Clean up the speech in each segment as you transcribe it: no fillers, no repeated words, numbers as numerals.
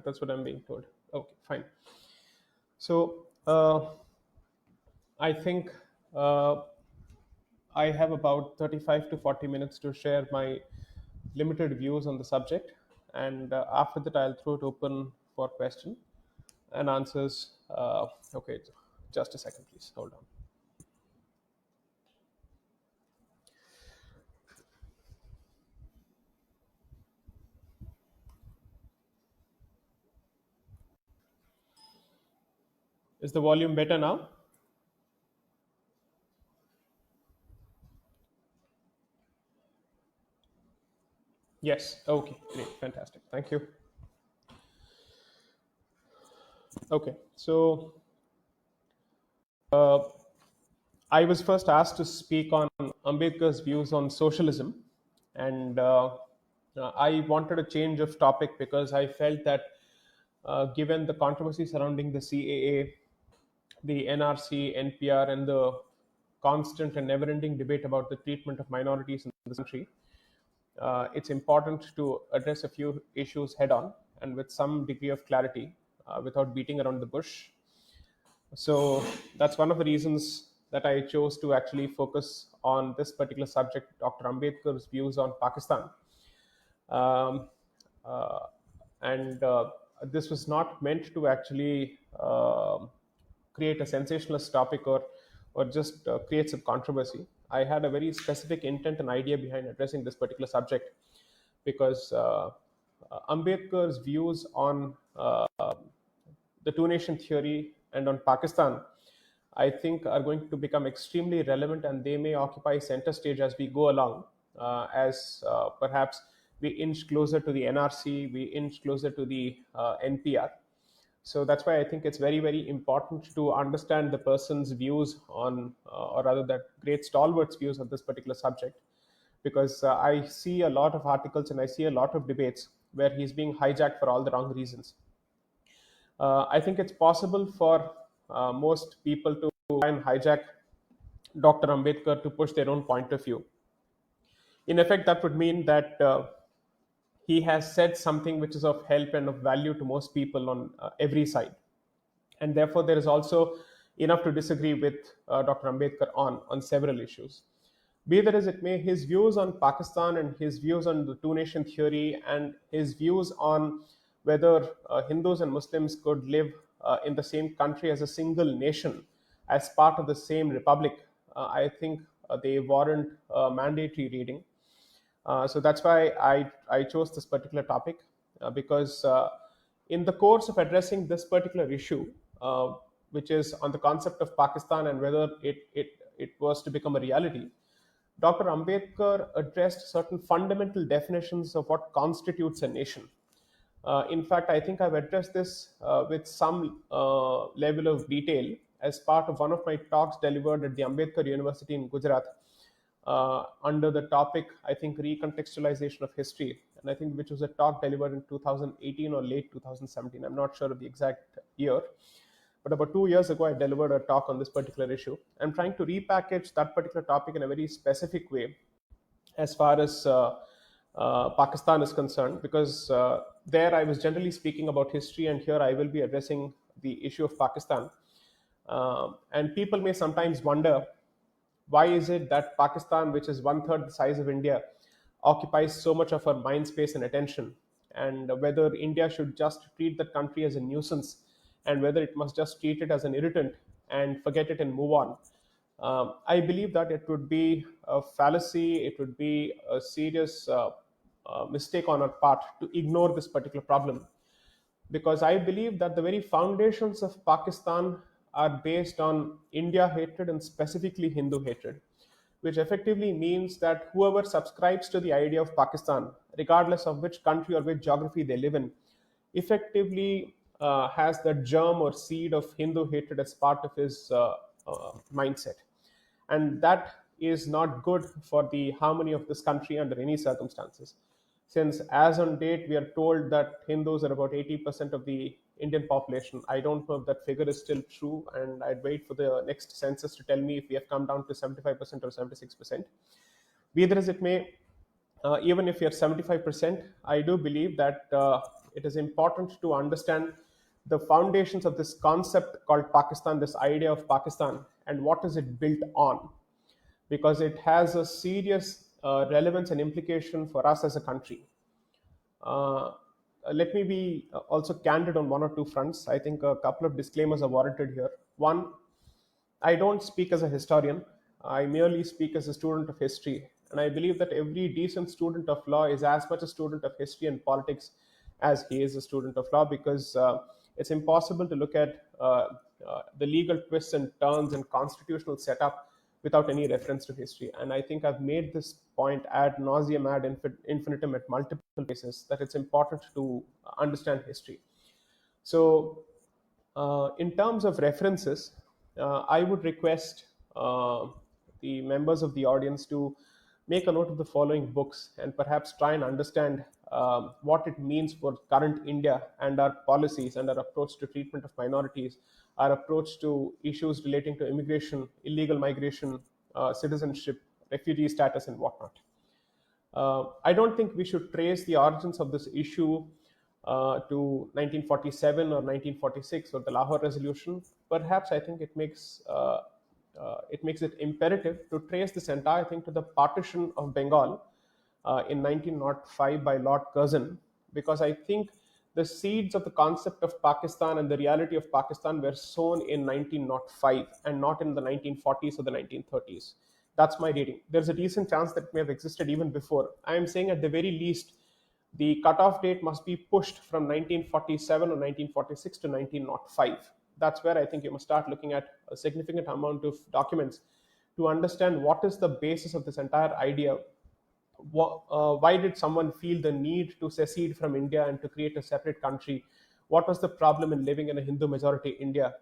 That's what I'm being told. Okay, fine. So I think uh, I have about 35 to 40 minutes to share my limited views on the subject, and after that, I'll throw it open for question and answers. Okay, just a second, please. Hold on. Is the volume better now? Yes. Okay, great. Fantastic. Thank you. Okay, so uh, I was first asked to speak on Ambedkar's views on socialism, and I wanted a change of topic because I felt that given the controversy surrounding the CAA, the NRC, NPR, and the constant and never ending debate about the treatment of minorities in this country, it's important to address a few issues head on and with some degree of clarity without beating around the bush. So that's one of the reasons that I chose to actually focus on this particular subject, Dr. Ambedkar's views on Pakistan. Um, uh, and This was not meant to actually create a sensationalist topic or just create some controversy. I had a very specific intent and idea behind addressing this particular subject because Ambedkar's views on the two nation theory and on Pakistan, I think are going to become extremely relevant and they may occupy center stage as we go along, as perhaps we inch closer to the NRC, we inch closer to the NPR. So that's why I think it's very, very important to understand the person's views on, or rather, that great stalwart's views on this particular subject, because I see a lot of articles and I see a lot of debates where he's being hijacked for all the wrong reasons. I think it's possible for most people to try and hijack Dr. Ambedkar to push their own point of view. In effect, that would mean that he has said something which is of help and of value to most people on every side. And therefore, there is also enough to disagree with Dr. Ambedkar on several issues. Be that as it may, his views on Pakistan and his views on the two nation theory and his views on whether Hindus and Muslims could live in the same country as a single nation, as part of the same republic, I think they warrant mandatory reading. So that's why I chose this particular topic because in the course of addressing this particular issue, which is on the concept of Pakistan and whether it was to become a reality, Dr. Ambedkar addressed certain fundamental definitions of what constitutes a nation. In fact, I think I've addressed this with some level of detail as part of one of my talks delivered at the Ambedkar University in Gujarat under the topic, I think, recontextualization of history. And I think which was a talk delivered in 2018 or late 2017. I'm not sure of the exact year. But about 2 years ago, I delivered a talk on this particular issue. I'm trying to repackage that particular topic in a very specific way as far as Pakistan is concerned, because there I was generally speaking about history, and here I will be addressing the issue of Pakistan. And people may sometimes wonder why is it that Pakistan, which is one third the size of India, occupies so much of our mind space and attention, and whether India should just treat that country as a nuisance, and whether it must just treat it as an irritant and forget it and move on. I believe that it would be a fallacy, it would be a serious mistake on our part to ignore this particular problem, because I believe that the very foundations of Pakistan are based on India hatred and specifically Hindu hatred, which effectively means that whoever subscribes to the idea of Pakistan, regardless of which country or which geography they live in, effectively has the germ or seed of Hindu hatred as part of his mindset. And that is not good for the harmony of this country under any circumstances. Since, as on date, we are told that Hindus are about 80% of the Indian population. I don't know if that figure is still true, and I'd wait for the next census to tell me if we have come down to 75% or 76%. Be that as it may, even if you're 75%, I do believe that it is important to understand the foundations of this concept called Pakistan, this idea of Pakistan, and what is it built on, because it has a serious relevance and implication for us as a country. Uh, Let me be also candid on one or two fronts. I think a couple of disclaimers are warranted here. One, I don't speak as a historian. I merely speak as a student of history. And I believe that every decent student of law is as much a student of history and politics as he is a student of law, because it's impossible to look at the legal twists and turns and constitutional setup without any reference to history. And I think I've made this point ad nauseum, ad infinitum at multiple places, that it's important to understand history. So, in terms of references, I would request the members of the audience to make a note of the following books and perhaps try and understand what it means for current India and our policies and our approach to treatment of minorities, our approach to issues relating to immigration, illegal migration, citizenship, refugee status, and whatnot. I don't think we should trace the origins of this issue to 1947 or 1946 or the Lahore Resolution. Perhaps I think it makes it imperative to trace this entire thing to the partition of Bengal in 1905 by Lord Curzon, because I think the seeds of the concept of Pakistan and the reality of Pakistan were sown in 1905 and not in the 1940s or the 1930s. That's my reading. There's a decent chance that it may have existed even before. I am saying at the very least, the cutoff date must be pushed from 1947 or 1946 to 1905. That's where I think you must start looking at a significant amount of documents to understand what is the basis of this entire idea. Why did someone feel the need to secede from India and to create a separate country? What was the problem in living in a Hindu majority India?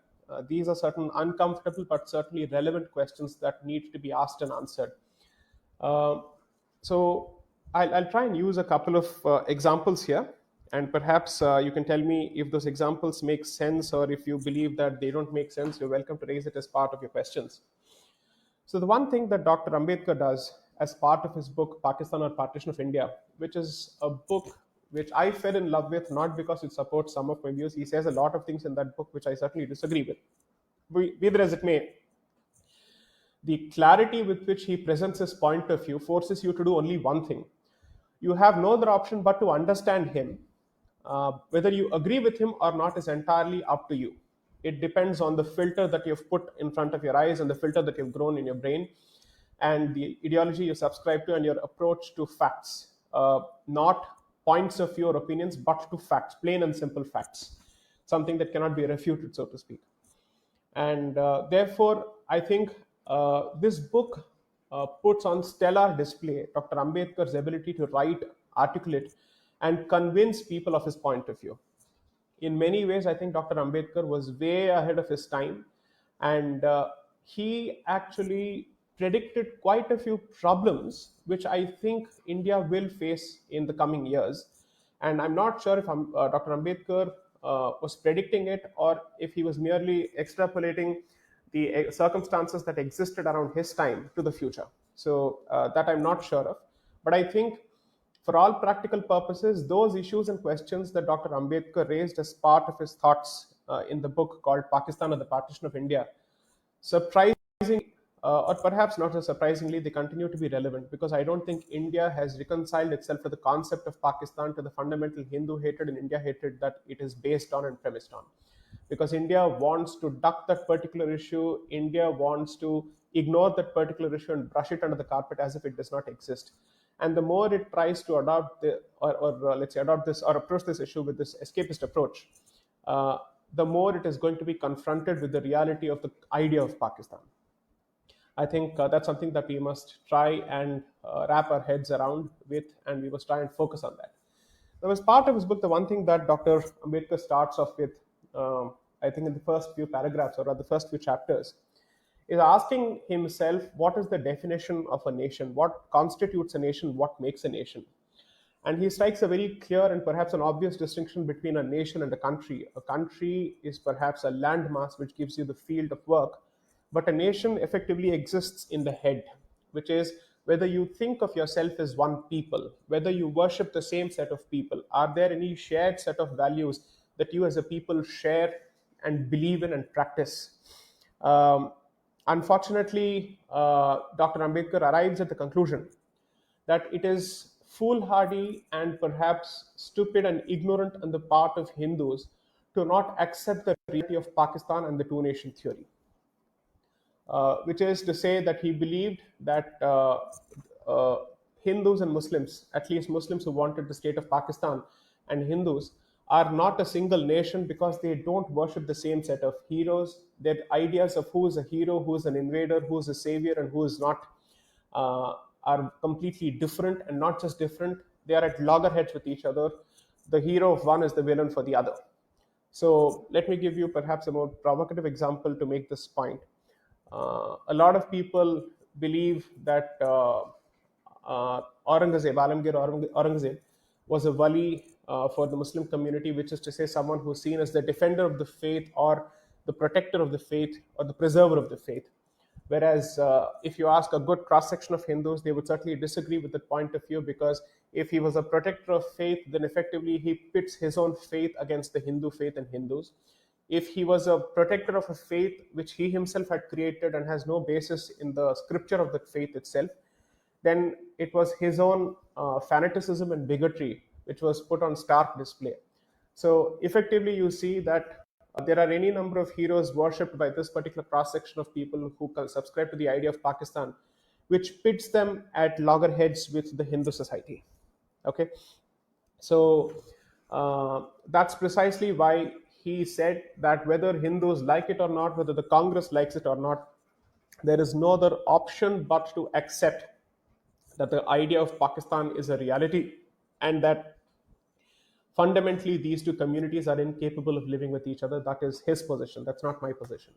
These are certain uncomfortable but certainly relevant questions that need to be asked and answered. Uh, so I'll try and use a couple of examples here, and perhaps you can tell me if those examples make sense, or if you believe that they don't make sense, you're welcome to raise it as part of your questions. So the one thing that Dr. Ambedkar does as part of his book Pakistan or Partition of India, which is a book which I fell in love with, not because it supports some of my views. He says a lot of things in that book which I certainly disagree with. Be that as it may, the clarity with which he presents his point of view forces you to do only one thing. You have no other option but to understand him. Whether you agree with him or not is entirely up to you. It depends on the filter that you've put in front of your eyes and the filter that you've grown in your brain and the ideology you subscribe to and your approach to facts, not points of view or opinions, but to facts, plain and simple facts, something that cannot be refuted, so to speak. And therefore, I think this book puts on stellar display Dr. Ambedkar's ability to write, articulate, and convince people of his point of view. In many ways, I think Dr. Ambedkar was way ahead of his time, and he actually predicted quite a few problems which I think India will face in the coming years. And I'm not sure if Dr. Ambedkar was predicting it or if he was merely extrapolating the circumstances that existed around his time to the future. So that I'm not sure of. But I think for all practical purposes, those issues and questions that Dr. Ambedkar raised as part of his thoughts in the book called Pakistan or the Partition of India, surprisingly, or perhaps not so surprisingly, they continue to be relevant, because I don't think India has reconciled itself to the concept of Pakistan, to the fundamental Hindu hatred and India hatred that it is based on and premised on. Because India wants to duck that particular issue, India wants to ignore that particular issue and brush it under the carpet as if it does not exist. And the more it tries to adopt let's say adopt this or approach this issue with this escapist approach, the more it is going to be confronted with the reality of the idea of Pakistan. I think that's something that we must try and wrap our heads around with, and we must try and focus on that. Now, as part of his book, the one thing that Dr. Ambedkar starts off with, I think in the first few paragraphs or the first few chapters, is asking himself what is the definition of a nation, what constitutes a nation, what makes a nation. And he strikes a very clear and perhaps an obvious distinction between a nation and a country. A country is perhaps a landmass which gives you the field of work, but a nation effectively exists in the head, which is whether you think of yourself as one people, whether you worship the same set of people, are there any shared set of values that you as a people share and believe in and practice? Um, Unfortunately, Dr. Ambedkar arrives at the conclusion that it is foolhardy and perhaps stupid and ignorant on the part of Hindus to not accept the reality of Pakistan and the two nation theory, which is to say that he believed that uh, Hindus and Muslims, at least Muslims who wanted the state of Pakistan and Hindus, are not a single nation because they don't worship the same set of heroes. Their ideas of who is a hero, who is an invader, who is a savior, and who is not uh, are completely different, and not just different, they are at loggerheads with each other. The hero of one is the villain for the other. So let me give you perhaps a more provocative example to make this point. A lot of people believe that Aurangzeb was a wali for the Muslim community, which is to say someone who's seen as the defender of the faith, or the protector of the faith, or the preserver of the faith. Whereas, if you ask a good cross section of Hindus, they would certainly disagree with that point of view, because if he was a protector of faith, then effectively he pits his own faith against the Hindu faith and Hindus. If he was a protector of a faith which he himself had created and has no basis in the scripture of the faith itself, then it was his own fanaticism and bigotry which was put on stark display. So effectively, you see that there are any number of heroes worshipped by this particular cross section of people who subscribe to the idea of Pakistan, which pits them at loggerheads with the Hindu society. Okay, so that's precisely why he said that whether Hindus like it or not, whether the Congress likes it or not, there is no other option but to accept that the idea of Pakistan is a reality, and that fundamentally these two communities are incapable of living with each other. That is his position. That's not my position.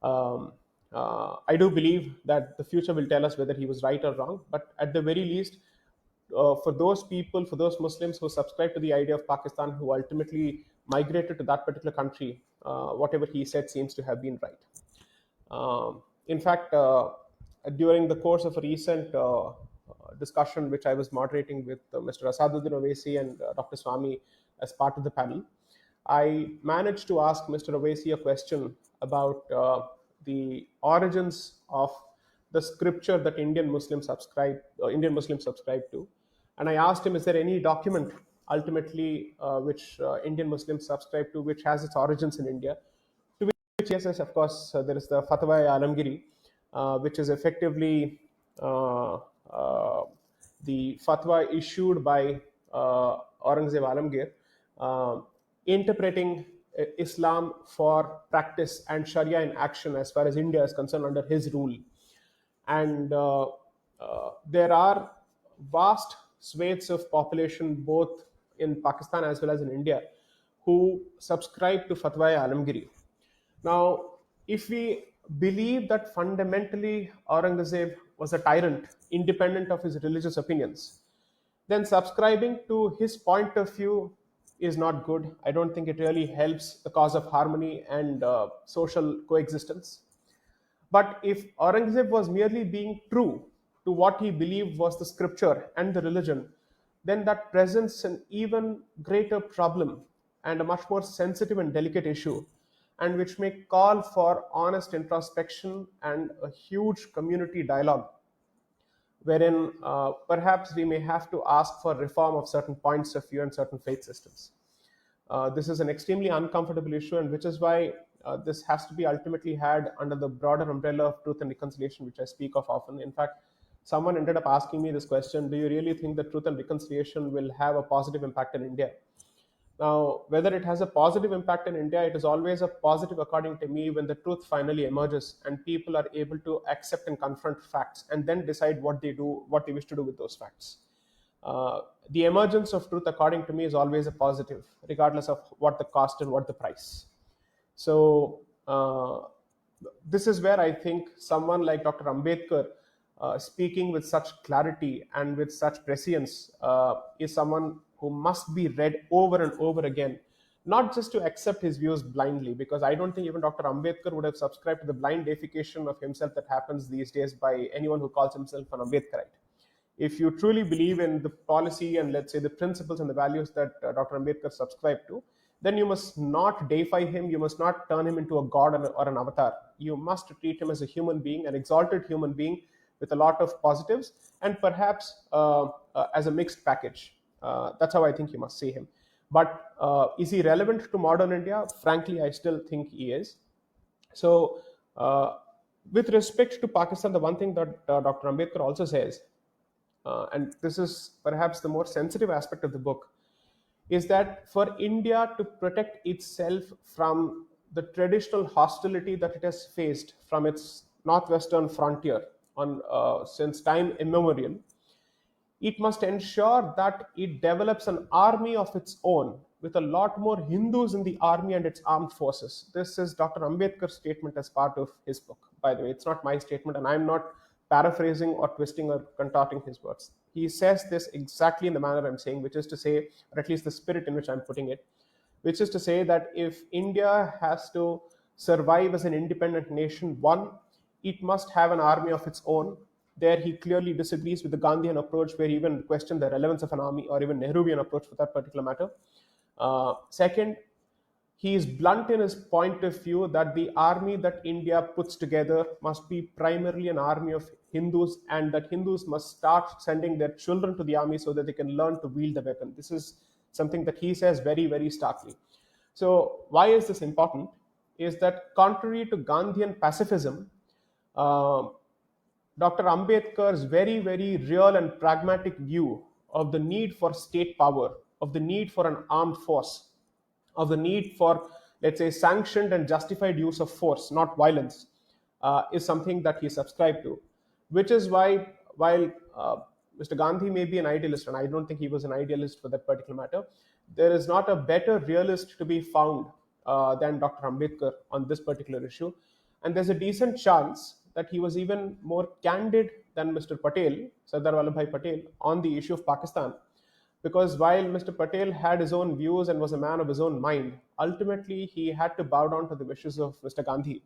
Um, I do believe that the future will tell us whether he was right or wrong, but at the very least, for those people, for those Muslims who subscribe to the idea of Pakistan, who ultimately migrated to that particular country, whatever he said seems to have been right. In fact, during the course of a recent discussion which I was moderating with Mr. Asaduddin Owaisi and Dr. Swami as part of the panel, I managed to ask Mr. Owaisi a question about the origins of the scripture that Indian Muslims subscribe to, and I asked him, is there any document ultimately which Indian Muslims subscribe to, which has its origins in India? To which, yes, yes, of course, there is the Fatwa-e-Alamgiri, which is effectively uh, uh, the fatwa issued by Aurangzeb Alamgir, uh, interpreting Islam for practice and Sharia in action as far as India is concerned under his rule. And there are vast swathes of population both in Pakistan as well as in India who subscribe to Fatwa-e-Alamgiri. Now, if we believe that fundamentally Aurangzeb was a tyrant, independent of his religious opinions, then subscribing to his point of view is not good. I don't think it really helps the cause of harmony and social coexistence. But if Aurangzeb was merely being true to what he believed was the scripture and the religion, then that presents an even greater problem and a much more sensitive and delicate issue, and which may call for honest introspection and a huge community dialogue, wherein perhaps we may have to ask for reform of certain points of view and certain faith systems. This is an extremely uncomfortable issue, and which is why this has to be ultimately had under the broader umbrella of truth and reconciliation, which I speak of often. In fact, someone ended up asking me this question: do you really think that truth and reconciliation will have a positive impact in India? Now, whether it has a positive impact in India, it is always a positive, according to me, when the truth finally emerges and people are able to accept and confront facts and then decide what they wish to do with those facts. The emergence of truth, according to me, is always a positive, regardless of what the cost and what the price. So, this is where I think someone like Dr. Ambedkar, speaking with such clarity and with such prescience, is someone who must be read over and over again, not just to accept his views blindly, because I don't think even Dr. Ambedkar would have subscribed to the blind deification of himself that happens these days by anyone who calls himself an Ambedkarite. If you truly believe in the policy and, let's say, the principles and the values that Dr. Ambedkar subscribed to, then you must not deify him. You must not turn him into a god or an avatar. You must treat him as a human being, an exalted human being with a lot of positives, and perhaps as a mixed package. That's how I think you must see him. But is he relevant to modern India? Frankly, I still think he is. So, with respect to Pakistan, the one thing that Dr. Ambedkar also says, and this is perhaps the more sensitive aspect of the book, is that for India to protect itself from the traditional hostility that it has faced from its northwestern frontier on since time immemorial, it must ensure that it develops an army of its own with a lot more Hindus in the army and its armed forces. This is Dr. Ambedkar's statement as part of his book. By the way, it's not my statement, and I'm not paraphrasing or twisting or contorting his words. He says this exactly in the manner I'm saying, which is to say, or at least the spirit in which I'm putting it, which is to say that if India has to survive as an independent nation, one, it must have an army of its own. There, he clearly disagrees with the Gandhian approach, where he even questioned the relevance of an army, or even Nehruvian approach for that particular matter. Second, he is blunt in his point of view that the army that India puts together must be primarily an army of Hindus, and that Hindus must start sending their children to the army so that they can learn to wield the weapon. This is something that he says very, very starkly. So, why is this important? Is that contrary to Gandhian pacifism, uh, Dr. Ambedkar's very, very real and pragmatic view of the need for state power, of the need for an armed force, of the need for, let's say, sanctioned and justified use of force, not violence, is something that he subscribed to. Which is why, while Mr. Gandhi may be an idealist, and I don't think he was an idealist for that particular matter, there is not a better realist to be found than Dr. Ambedkar on this particular issue. And there's a decent chance that he was even more candid than Mr. Patel, Sardar Vallabhbhai Patel, on the issue of Pakistan. Because while Mr. Patel had his own views and was a man of his own mind, ultimately he had to bow down to the wishes of Mr. Gandhi.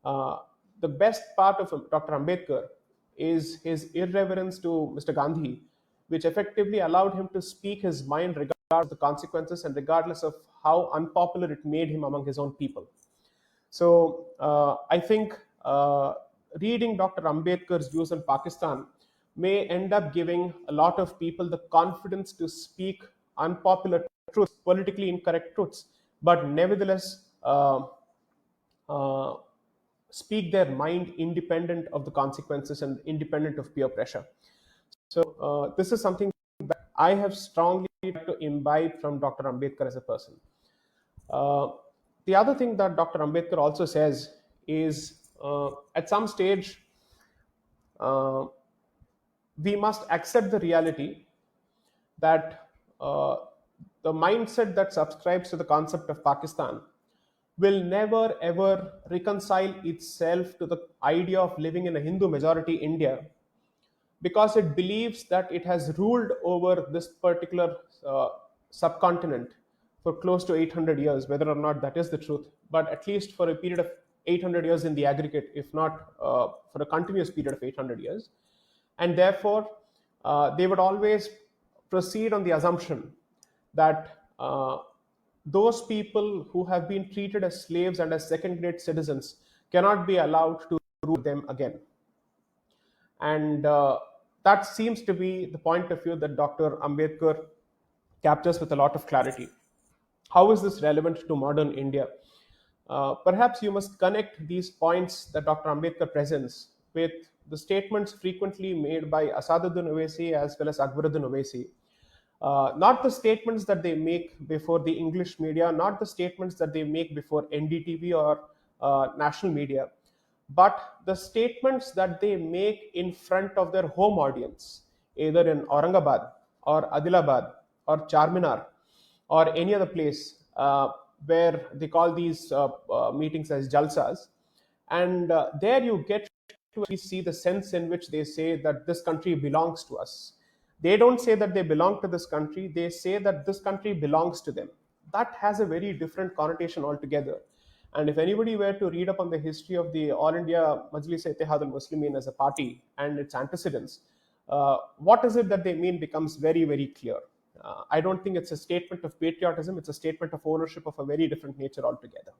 Uh, the best part of Dr. Ambedkar is his irreverence to Mr. Gandhi, which effectively allowed him to speak his mind regardless of the consequences and regardless of how unpopular it made him among his own people. So I think reading Dr. Ambedkar's views on Pakistan may end up giving a lot of people the confidence to speak unpopular truths, politically incorrect truths, but nevertheless uh, speak their mind independent of the consequences and independent of peer pressure. So this is something that I have strongly tried to imbibe from Dr. Ambedkar as a person. Uh, the other thing that Dr. Ambedkar also says is at some stage uh, we must accept the reality that the mindset that subscribes to the concept of Pakistan will never ever reconcile itself to the idea of living in a Hindu majority India, because it believes that it has ruled over this particular subcontinent for close to 800 years, whether or not that is the truth, but at least for a period of 800 years in the aggregate, if not for a continuous period of 800 years. And therefore, they would always proceed on the assumption that those people who have been treated as slaves and as second grade citizens cannot be allowed to rule them again. And that seems to be the point of view that Dr. Ambedkar captures with a lot of clarity. How is this relevant to modern India? Perhaps you must connect these points that Dr. Ambedkar presents with the statements frequently made by Asaduddin Owaisi as well as Akbaruddin Owaisi. Not the statements that they make before the English media, not the statements that they make before NDTV or national media, but the statements that they make in front of their home audience, either in Aurangabad or Adilabad or Charminar or any other place where they call these meetings as jalsas. And there you get to actually see the sense in which they say that this country belongs to us. They don't say that they belong to this country, they say that this country belongs to them. that has a very different connotation altogether. And if anybody were to read up on the history of the All India Majlis-e-Ittihad al-Muslimin as a party and its antecedents, what is it that they mean becomes very, very clear. I don't think it's a statement of patriotism, it's a statement of ownership of a very different nature altogether.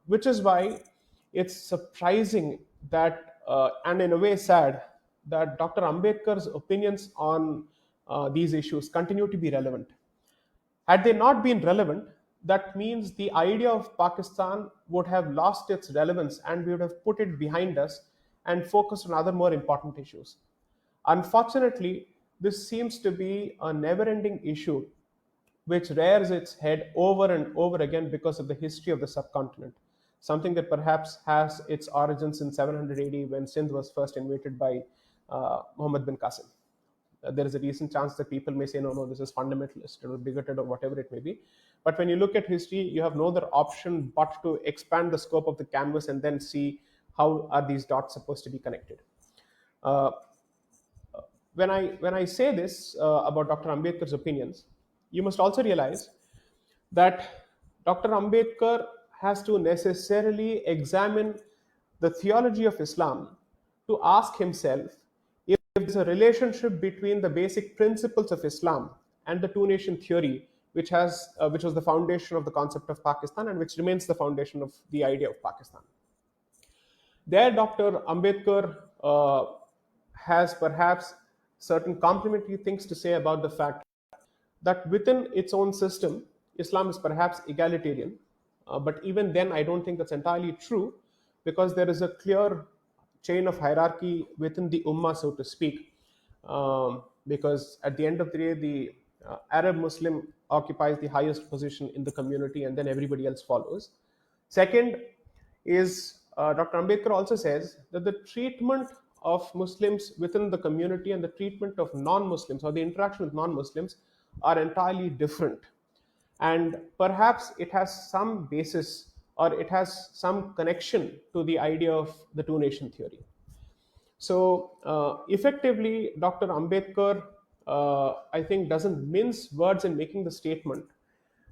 Which is why it's surprising that, and in a way sad, that Dr. Ambedkar's opinions on these issues continue to be relevant. Had they not been relevant, that means the idea of Pakistan would have lost its relevance and we would have put it behind us and focused on other more important issues. Unfortunately, this seems to be a never ending issue which rears its head over and over again because of the history of the subcontinent. Something that perhaps has its origins in 700 AD when Sindh was first invaded by Muhammad bin Qasim. There is a decent chance that people may say, no, this is fundamentalist or bigoted or whatever it may be. But when you look at history, you have no other option but to expand the scope of the canvas and then see how are these dots supposed to be connected. When I say this about Dr. Ambedkar's opinions, you must also realize that Dr. Ambedkar has to necessarily examine the theology of Islam to ask himself if there's a relationship between the basic principles of Islam and the two-nation theory, which was the foundation of the concept of Pakistan and which remains the foundation of the idea of Pakistan. There, Dr. Ambedkar has perhaps certain complimentary things to say about the fact that within its own system, Islam is perhaps egalitarian. But even then, I don't think that's entirely true, because there is a clear chain of hierarchy within the Ummah, so to speak. Because at the end of the day, the Arab Muslim occupies the highest position in the community, and then everybody else follows. Second is Dr. Ambedkar also says that the treatment of Muslims within the community and the treatment of non-Muslims or the interaction with non-Muslims are entirely different. And perhaps it has some basis or it has some connection to the idea of the two-nation theory. So effectively, Dr. Ambedkar, I think, doesn't mince words in making the statement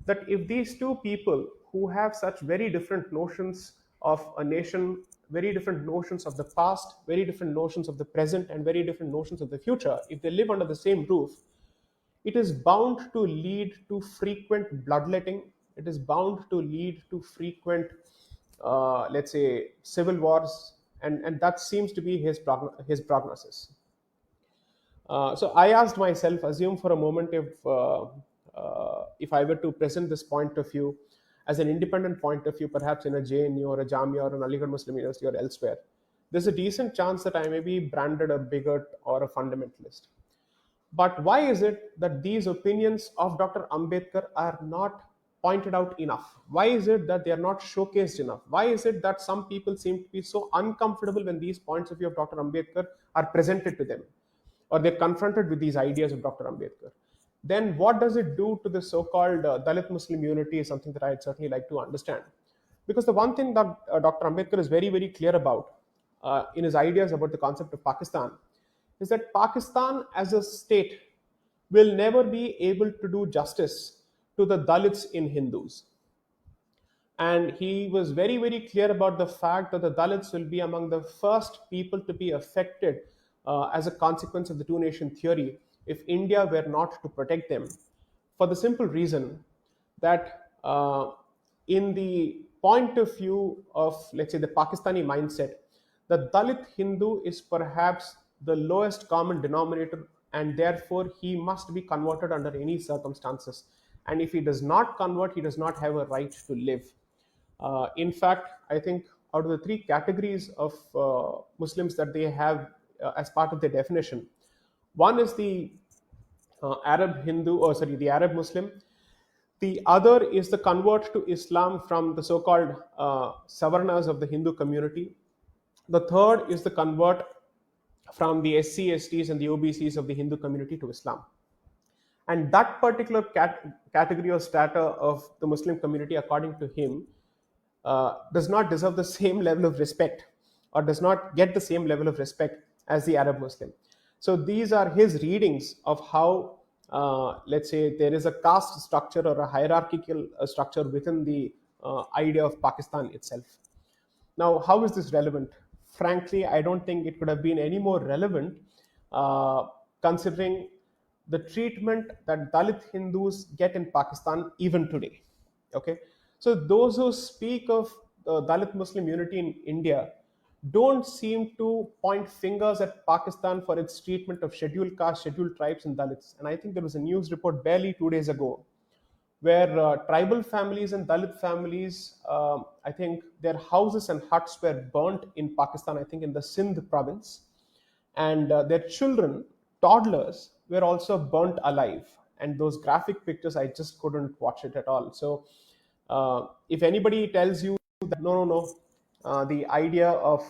that if these two people who have such very different notions of a nation, very different notions of the past, very different notions of the present, and very different notions of the future, if they live under the same roof, it is bound to lead to frequent bloodletting. It is bound to lead to frequent, let's say, civil wars, and that seems to be his prognosis. So I asked myself, assume for a moment if I were to present this point of view as an independent point of view, perhaps in a JNU or a Jamia or an Aligarh Muslim University or elsewhere, there's a decent chance that I may be branded a bigot or a fundamentalist. But why is it that these opinions of Dr. Ambedkar are not pointed out enough? Why is it that they are not showcased enough? Why is it that some people seem to be so uncomfortable when these points of view of Dr. Ambedkar are presented to them, or they're confronted with these ideas of Dr. Ambedkar? Then what does it do to the so-called Dalit Muslim unity is something that I'd certainly like to understand. Because the one thing that Dr. Ambedkar is very, very clear about in his ideas about the concept of Pakistan is that Pakistan as a state will never be able to do justice to the Dalits in Hindus. And he was very, very clear about the fact that the Dalits will be among the first people to be affected as a consequence of the two-nation theory if India were not to protect them, for the simple reason that in the point of view of, let's say, the Pakistani mindset, the Dalit Hindu is perhaps the lowest common denominator, and therefore he must be converted under any circumstances. And if he does not convert, he does not have a right to live. In fact, I think out of the three categories of Muslims that they have as part of their definition, one is the the Arab Muslim. The other is the convert to Islam from the so-called Savarnas of the Hindu community. The third is the convert from the SC, STs and the OBCs of the Hindu community to Islam. And that particular category or strata of the Muslim community, according to him, does not deserve the same level of respect or does not get the same level of respect as the Arab Muslim. So these are his readings of how let's say there is a caste structure or a hierarchical structure within the idea of Pakistan itself. Now, how is this relevant? Frankly, I don't think it could have been any more relevant, uh, considering the treatment that Dalit Hindus get in Pakistan even today. Okay, so those who speak of the Dalit Muslim unity in India don't seem to point fingers at Pakistan for its treatment of scheduled castes, scheduled tribes, and Dalits. And I think there was a news report barely 2 days ago where tribal families and Dalit families, I think their houses and huts were burnt in Pakistan, I think in the Sindh province, and their children, toddlers, were also burnt alive. And those graphic pictures, I just couldn't watch it at all. So, if anybody tells you that no, no, no, the idea of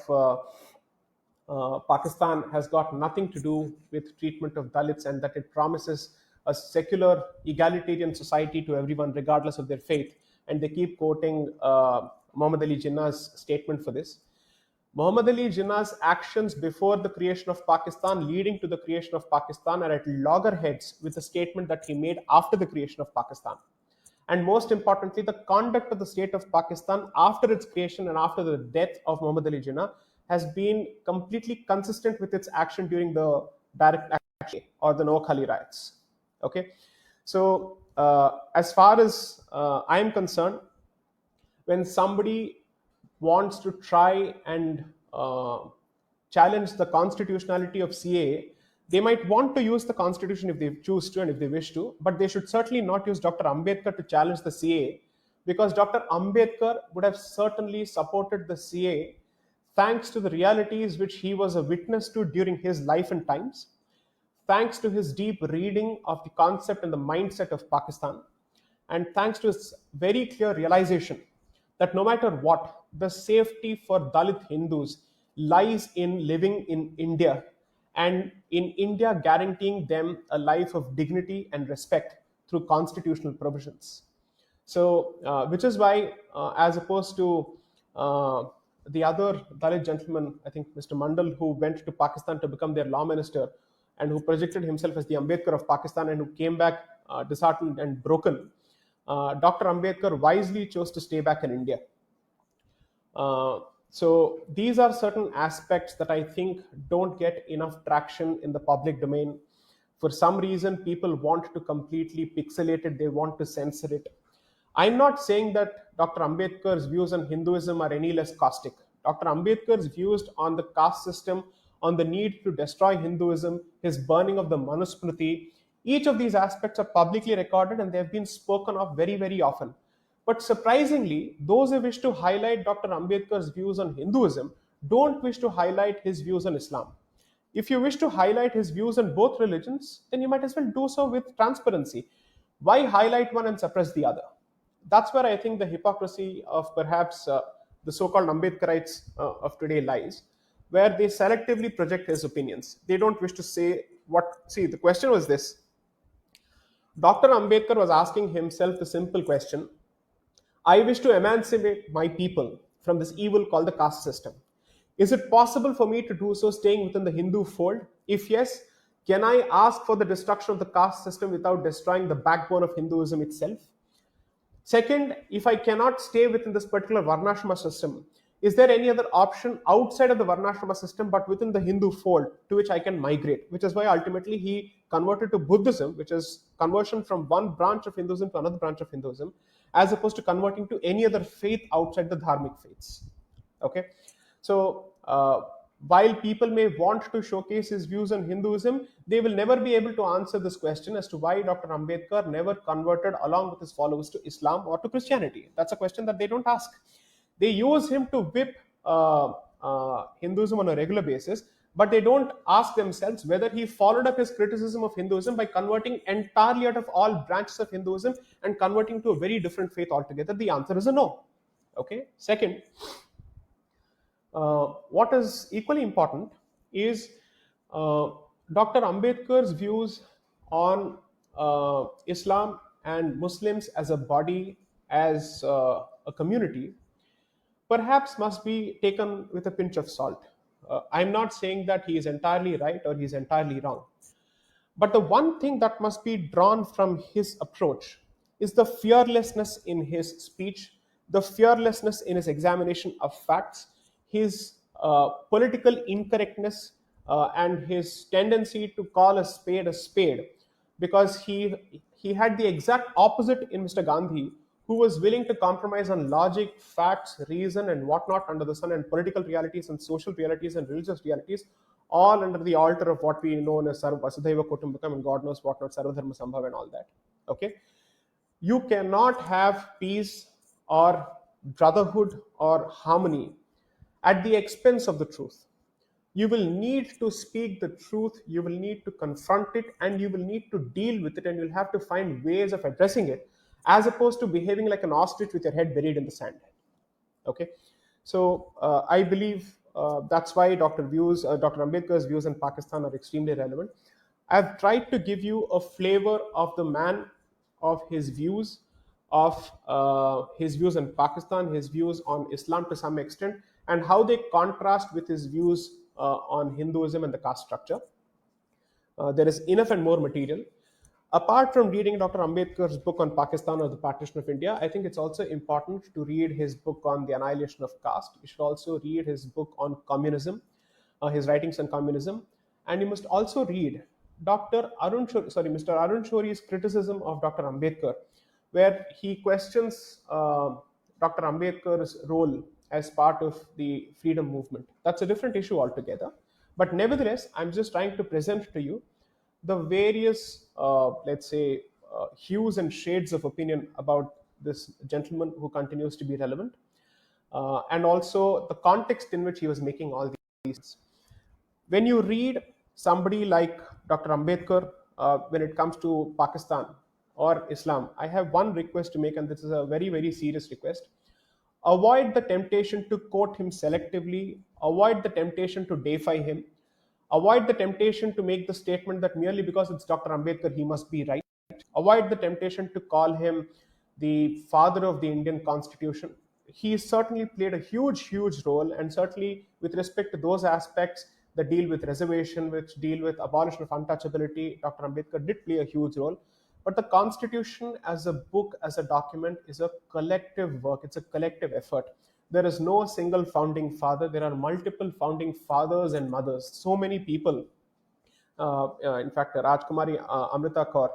Pakistan has got nothing to do with treatment of Dalits and that it promises a secular, egalitarian society to everyone, regardless of their faith. And they keep quoting Muhammad Ali Jinnah's statement for this. Muhammad Ali Jinnah's actions before the creation of Pakistan, leading to the creation of Pakistan, are at loggerheads with the statement that he made after the creation of Pakistan. And most importantly, the conduct of the state of Pakistan after its creation and after the death of Muhammad Ali Jinnah has been completely consistent with its action during the direct action or the Noakhali riots. Okay, so as far as I am concerned, when somebody wants to try and challenge the constitutionality of CAA, they might want to use the constitution if they choose to and if they wish to, but they should certainly not use Dr. Ambedkar to challenge the CAA, because Dr. Ambedkar would have certainly supported the CAA thanks to the realities which he was a witness to during his life and times, thanks to his deep reading of the concept and the mindset of Pakistan, and thanks to his very clear realization that no matter what, the safety for Dalit Hindus lies in living in India, and in India guaranteeing them a life of dignity and respect through constitutional provisions. So, which is why, as opposed to the other Dalit gentleman, I think Mr. Mandal, who went to Pakistan to become their law minister and who projected himself as the Ambedkar of Pakistan and who came back disheartened and broken, Dr. Ambedkar wisely chose to stay back in India. So these are certain aspects that I think don't get enough traction in the public domain. For some reason, people want to completely pixelate it, they want to censor it. I'm not saying that Dr. Ambedkar's views on Hinduism are any less caustic. Dr. Ambedkar's views on the caste system, on the need to destroy Hinduism, his burning of the Manusmriti, each of these aspects are publicly recorded and they have been spoken of very, very often. But surprisingly, those who wish to highlight Dr. Ambedkar's views on Hinduism don't wish to highlight his views on Islam. If you wish to highlight his views on both religions, then you might as well do so with transparency. Why highlight one and suppress the other? That's where I think the hypocrisy of perhaps the so-called Ambedkarites of today lies, where they selectively project his opinions. They don't wish to say what. See, the question was this: Dr. Ambedkar was asking himself the simple question: I wish to emancipate my people from this evil called the caste system. Is it possible for me to do so staying within the Hindu fold? If yes, can I ask for the destruction of the caste system without destroying the backbone of Hinduism itself? Second, if I cannot stay within this particular Varnashrama system, is there any other option outside of the Varnashrama system but within the Hindu fold to which I can migrate? Which is why ultimately he converted to Buddhism, which is conversion from one branch of Hinduism to another branch of Hinduism, as opposed to converting to any other faith outside the dharmic faiths. Okay, so while people may want to showcase his views on Hinduism, they will never be able to answer this question as to why Dr. Ambedkar never converted along with his followers to Islam or to Christianity. That's a question that they don't ask. They use him to whip Hinduism on a regular basis, but they don't ask themselves whether he followed up his criticism of Hinduism by converting entirely out of all branches of Hinduism and converting to a very different faith altogether. The answer is a no. Okay. Second, what is equally important is Dr. Ambedkar's views on Islam and Muslims as a body, as a community, perhaps must be taken with a pinch of salt. I'm not saying that he is entirely right or he is entirely wrong. But the one thing that must be drawn from his approach is the fearlessness in his speech, the fearlessness in his examination of facts, his political incorrectness, and his tendency to call a spade, because he had the exact opposite in Mr. Gandhi, who was willing to compromise on logic, facts, reason, and whatnot under the sun, and political realities and social realities and religious realities, all under the altar of what we know as Vasudhaiva Kutumbakam and God knows what not, Sarvadharma Sambhav and all that. Okay, you cannot have peace or brotherhood or harmony at the expense of the truth. You will need to speak the truth, you will need to confront it, and you will need to deal with it, and you'll have to find ways of addressing it, as opposed to behaving like an ostrich with your head buried in the sand. Okay, so I believe that's why Dr. Ambedkar's views in Pakistan are extremely relevant. I've tried to give you a flavor of the man, of his views in Pakistan, his views on Islam to some extent, and how they contrast with his views on Hinduism and the caste structure. There is enough and more material. Apart from reading Dr. Ambedkar's book on Pakistan or the partition of India, I think it's also important to read his book on the annihilation of caste. You should also read his book on communism, his writings on communism, and you must also read Mr. Arun Shori's criticism of Dr. Ambedkar, where he questions Dr. Ambedkar's role as part of the freedom movement. That's a different issue altogether. But nevertheless, I'm just trying to present to you the various, let's say, hues and shades of opinion about this gentleman who continues to be relevant, and also the context in which he was making all these. When you read somebody like Dr. Ambedkar, when it comes to Pakistan or Islam, I have one request to make, and this is a very, very serious request. Avoid the temptation to quote him selectively, avoid the temptation to deify him, avoid the temptation to make the statement that merely because it's Dr. Ambedkar, he must be right. Avoid the temptation to call him the father of the Indian Constitution. He certainly played a huge, huge role, and certainly with respect to those aspects that deal with reservation, which deal with abolition of untouchability, Dr. Ambedkar did play a huge role. But the Constitution as a book, as a document, is a collective work, it's a collective effort. There is no single founding father, there are multiple founding fathers and mothers. So many people, in fact, Rajkumari Amrita Kaur,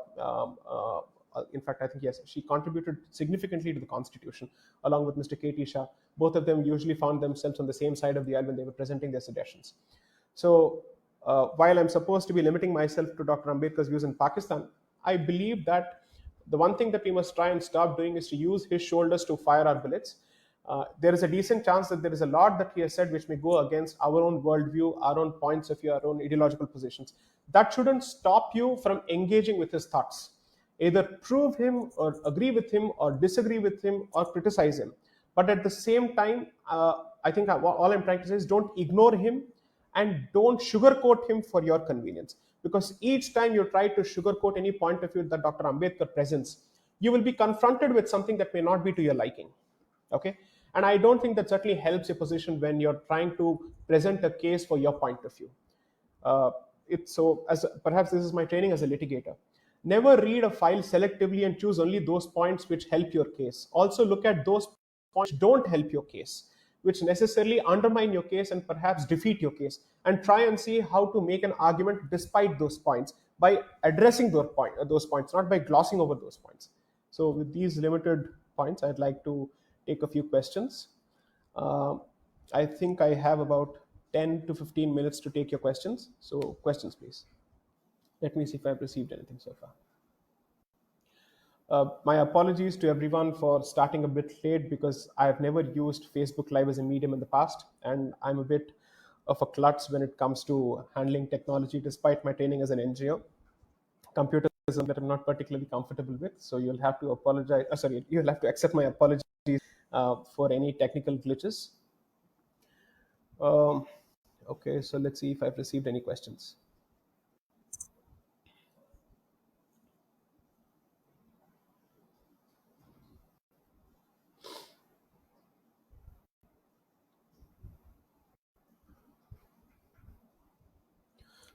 in fact, I think yes, she contributed significantly to the Constitution, along with Mr. K.T. Shah. Both of them usually found themselves on the same side of the aisle when they were presenting their suggestions. So, while I'm supposed to be limiting myself to Dr. Ambedkar's views in Pakistan, I believe that the one thing that we must try and stop doing is to use his shoulders to fire our bullets. There is a decent chance that there is a lot that he has said which may go against our own worldview, our own points of view, our own ideological positions. That shouldn't stop you from engaging with his thoughts. Either prove him or agree with him or disagree with him or criticize him. But at the same time, I think all I'm trying to say is don't ignore him and don't sugarcoat him for your convenience. Because each time you try to sugarcoat any point of view that Dr. Ambedkar presents, you will be confronted with something that may not be to your liking. Okay, and I don't think that certainly helps your position when you're trying to present a case for your point of view. uh, so as perhaps this is my training as a litigator, never read a file selectively and choose only those points which help your case. Also look at those points which don't help your case, which necessarily undermine your case and perhaps defeat your case, and try and see how to make an argument despite those points by addressing those points, not by glossing over those points. So with these limited points, I'd like to take a few questions. uh, I think I have about 10 to 15 minutes to take your questions. So, questions, please. Let me see if I've received anything so far. My apologies to everyone for starting a bit late because I've never used Facebook Live as a medium in the past, and I'm a bit of a klutz when it comes to handling technology, despite my training as an engineer. Computers is something that I'm not particularly comfortable with, so you'll have to apologize. Sorry, you'll have to accept my apologies for any technical glitches. Um, okay, so let's see if I've received any questions.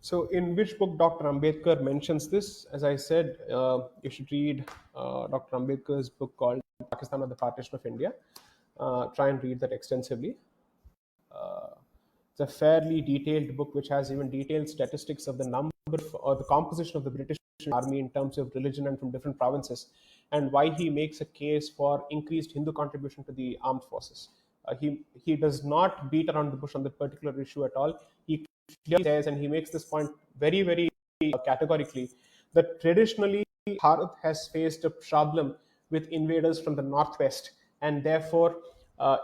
So, in which book Dr. Ambedkar mentions this? As I said, you should read Dr. Ambedkar's book called Pakistan or the Partition of India. Try and read that extensively. Uh, it's a fairly detailed book which has even detailed statistics of the number or the composition of the British army in terms of religion and from different provinces, and why he makes a case for increased Hindu contribution to the armed forces. He does not beat around the bush on that particular issue at all. He clearly says, and he makes this point very categorically, that traditionally Bharat has faced a problem with invaders from the northwest, and therefore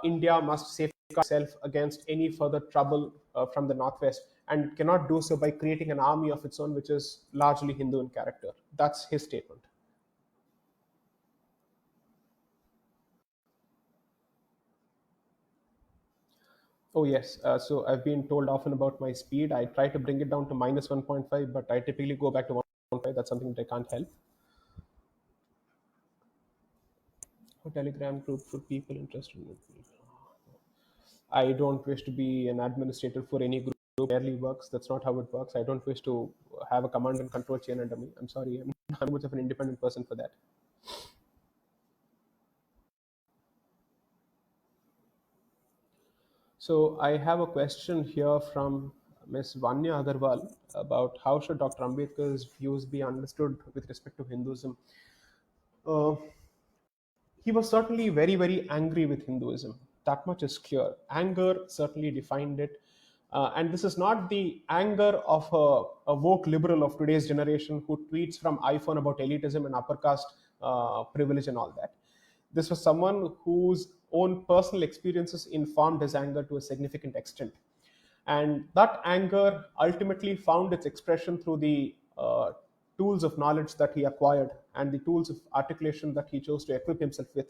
India must safeguard itself against any further trouble from the northwest, and cannot do so by creating an army of its own, which is largely Hindu in character. That's his statement. Oh, yes. So I've been told often about my speed. I try to bring it down to minus 1.5, but I typically go back to 1.5. That's something that I can't help. A Telegram group for people interested in it. I don't wish to be an administrator for any group. Barely works. That's not how it works. I don't wish to have a command and control chain under me. I'm sorry. I'm not much of an independent person for that. So I have a question here from Ms. Vanya Agarwal about how should Dr. Ambedkar's views be understood with respect to Hinduism. Uh, he was certainly very angry with Hinduism. That much is clear. Anger certainly defined it. And this is not the anger of a woke liberal of today's generation who tweets from iPhone about elitism and upper caste privilege and all that. This was someone whose own personal experiences informed his anger to a significant extent. And that anger ultimately found its expression through the tools of knowledge that he acquired and the tools of articulation that he chose to equip himself with,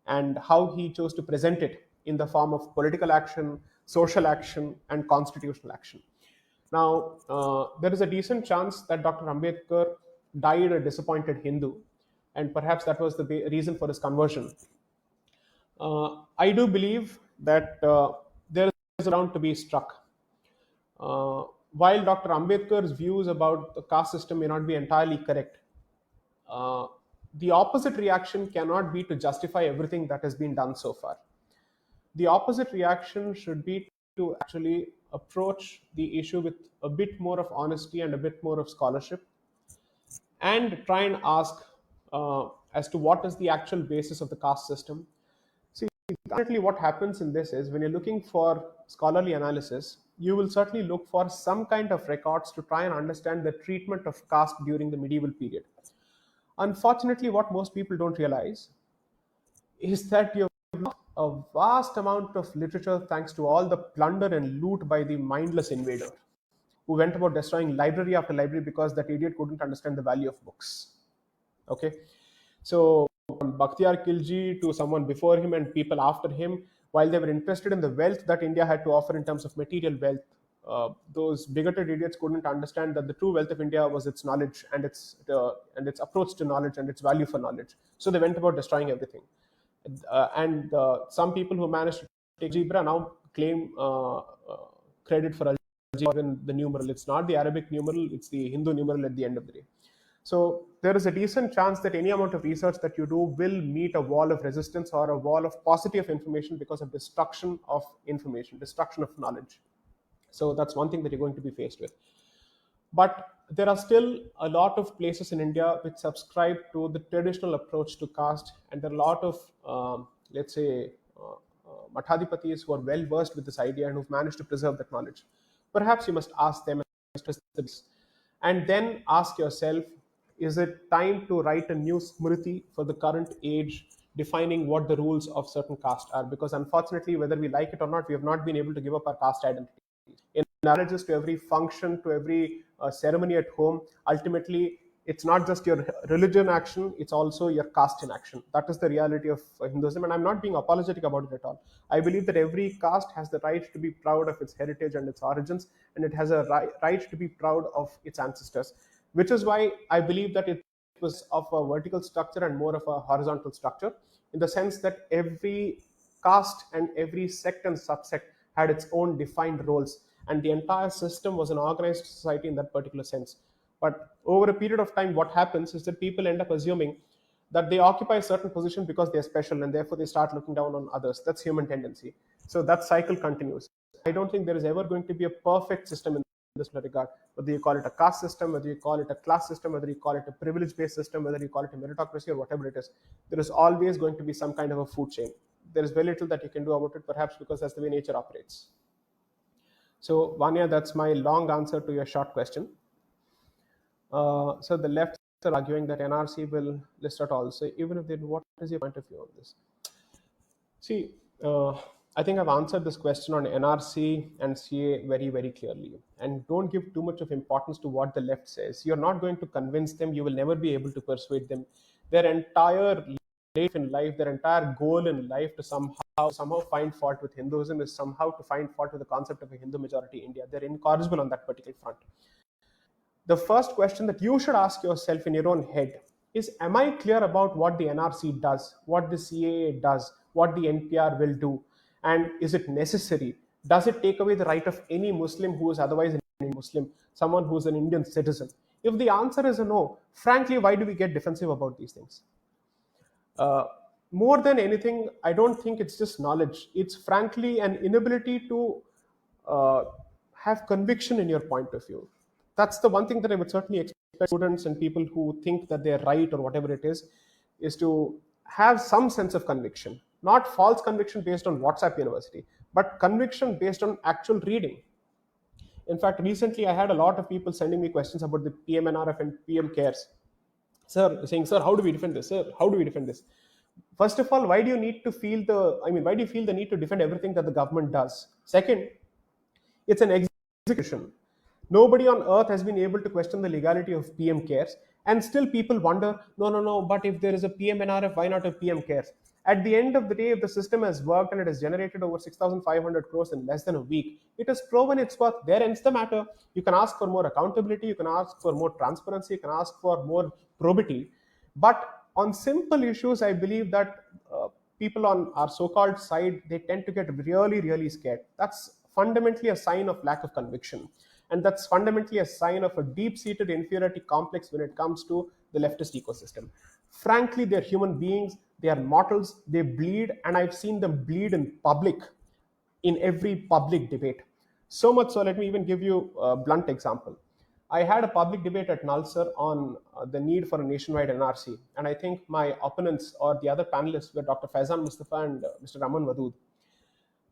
and how he chose to present it in the form of political action, social action, and constitutional action. Now, there is a decent chance that Dr. Ambedkar died a disappointed Hindu, and perhaps that was the reason for his conversion. I do believe that there is a ground to be struck. Uh, while Dr. Ambedkar's views about the caste system may not be entirely correct, uh, the opposite reaction cannot be to justify everything that has been done so far. The opposite reaction should be to actually approach the issue with a bit more of honesty and a bit more of scholarship, and try and ask as to what is the actual basis of the caste system. See, currently, what happens in this is when you're looking for scholarly analysis, you will certainly look for some kind of records to try and understand the treatment of caste during the medieval period. Unfortunately, what most people don't realize is that you have lost a vast amount of literature thanks to all the plunder and loot by the mindless invader who went about destroying library after library because that idiot couldn't understand the value of books. Okay, so from Bakhtiyar Khilji to someone before him and people after him, while they were interested in the wealth that India had to offer in terms of material wealth, those bigoted idiots couldn't understand that the true wealth of India was its knowledge and its approach to knowledge and its value for knowledge. So they went about destroying everything. And some people who managed to take Zebra now claim credit for algebra in the numeral. It's not the Arabic numeral; it's the Hindu numeral at the end of the day. So there is a decent chance that any amount of research that you do will meet a wall of resistance or a wall of paucity of information because of destruction of information, destruction of knowledge. So that's one thing that you're going to be faced with. But there are still a lot of places in India which subscribe to the traditional approach to caste, and there are a lot of, let's say, Mathadipatis who are well versed with this idea and who've managed to preserve that knowledge. Perhaps you must ask them and then ask yourself, is it time to write a new Smriti for the current age, defining what the rules of certain caste are? Because unfortunately, whether we like it or not, we have not been able to give up our caste identity. In marriages, to every function, to every ceremony at home, ultimately, it's not just your religion action, it's also your caste in action. That is the reality of Hinduism, and I'm not being apologetic about it at all. I believe that every caste has the right to be proud of its heritage and its origins, and it has a right to be proud of its ancestors, which is why I believe that it was of a vertical structure and more of a horizontal structure, in the sense that every caste and every sect and subsect had its own defined roles, and the entire system was an organized society in that particular sense. But over a period of time, what happens is that people end up assuming that they occupy a certain position because they're special, and therefore they start looking down on others. That's human tendency. So that cycle continues. I don't think there is ever going to be a perfect system in this regard. Whether you call it a caste system, whether you call it a class system, whether you call it a privilege based system, whether you call it a meritocracy, or whatever it is, there is always going to be some kind of a food chain. There is very little that you can do about it, perhaps because that's the way nature operates. So, Vanya, that's my long answer to your short question. So the left are arguing that NRC will list out all. So even if they do, what is your point of view on this? See, I think I've answered this question on NRC and CA very, very clearly. And don't give too much of importance to what the left says. You're not going to convince them. You will never be able to persuade them. Their entire life, their entire goal in life to somehow find fault with Hinduism is somehow to find fault with the concept of a Hindu majority India. They're incorrigible on that particular front. The first question that you should ask yourself in your own head is, am I clear about what the NRC does, what the CAA does, what the NPR will do, and is it necessary? Does it take away the right of any Muslim who is otherwise an Indian Muslim, someone who is an Indian citizen? If the answer is a no, frankly, why do we get defensive about these things? More than anything, I don't think it's just knowledge. It's frankly an inability to uh, have conviction in your point of view. That's the one thing that I would certainly expect students and people who think that they're right or whatever it is to have some sense of conviction, not false conviction based on WhatsApp University, but conviction based on actual reading. In fact, recently I had a lot of people sending me questions about the PMNRF and PM cares. Sir, saying, sir, how do we defend this? Sir, how do we defend this? First of all, why do you need to feel why do you feel the need to defend everything that the government does? Second, it's an execution. Nobody on earth has been able to question the legality of PM cares, and still people wonder, no, no, no, but if there is a PMNRF, why not a PM cares? At the end of the day, if the system has worked and it has generated over 6,500 crores in less than a week, it has proven its worth. There ends the matter. You can ask for more accountability, you can ask for more transparency, you can ask for more probity. But on simple issues, I believe that people on our so-called side, they tend to get really, really scared. That's fundamentally a sign of lack of conviction. And that's fundamentally a sign of a deep-seated inferiority complex when it comes to the leftist ecosystem. Frankly, they're human beings, they are mortals, they bleed, and I've seen them bleed in public, in every public debate. So much so, let me even give you a blunt example. I had a public debate at Nalsar on the need for a nationwide NRC, and I think my opponents or the other panelists were Dr. Faizan Mustafa and Mr. Raman Wadood.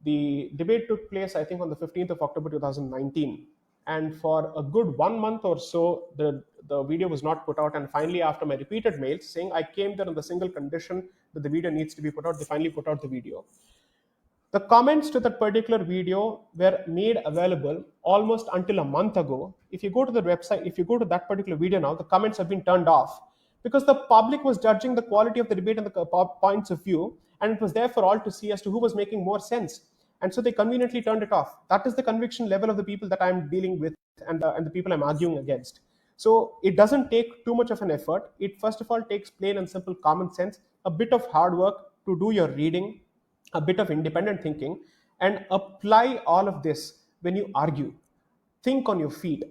The debate took place, I think, on the 15th of October 2019. And for a good 1 month or so, the video was not put out. And finally, after my repeated mails saying I came there on the single condition that the video needs to be put out, they finally put out the video. The comments to that particular video were made available almost until a month ago. If you go to the website, if you go to that particular video now, the comments have been turned off because the public was judging the quality of the debate and the points of view, and it was there for all to see as to who was making more sense. And so they conveniently turned it off. That is the conviction level of the people that I'm dealing with and the people I'm arguing against. So it doesn't take too much of an effort. It first of all takes plain and simple common sense, a bit of hard work to do your reading, a bit of independent thinking, and apply all of this when you argue. Think on your feet.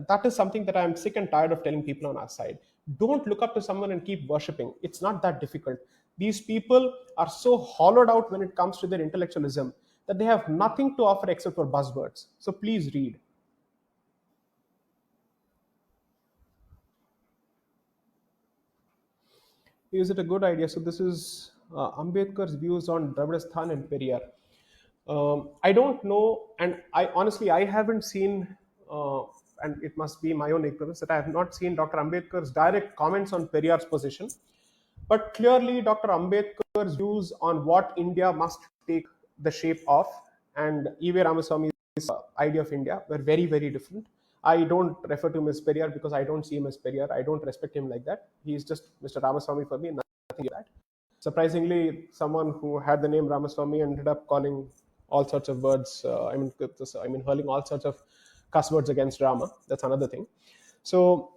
That is something that I'm sick and tired of telling people on our side. Don't look up to someone and keep worshipping. It's not that difficult. These people are so hollowed out when it comes to their intellectualism that they have nothing to offer except for buzzwords. So please read. Is it a good idea? So this is Ambedkar's views on Dravidistan and Periyar. I don't know, and I honestly I haven't seen, and it must be my own ignorance that I have not seen Dr. Ambedkar's direct comments on Periyar's position. But clearly, Dr. Ambedkar's views on what India must take the shape of and E.V. Ramaswamy's idea of India were very, very different. I don't refer to him as Periyar because I don't see him as Periyar. I don't respect him like that. He's just Mr. Ramaswamy for me, nothing like that. Surprisingly, someone who had the name Ramaswamy ended up calling all sorts of words. Hurling all sorts of cuss words against Rama. That's another thing. So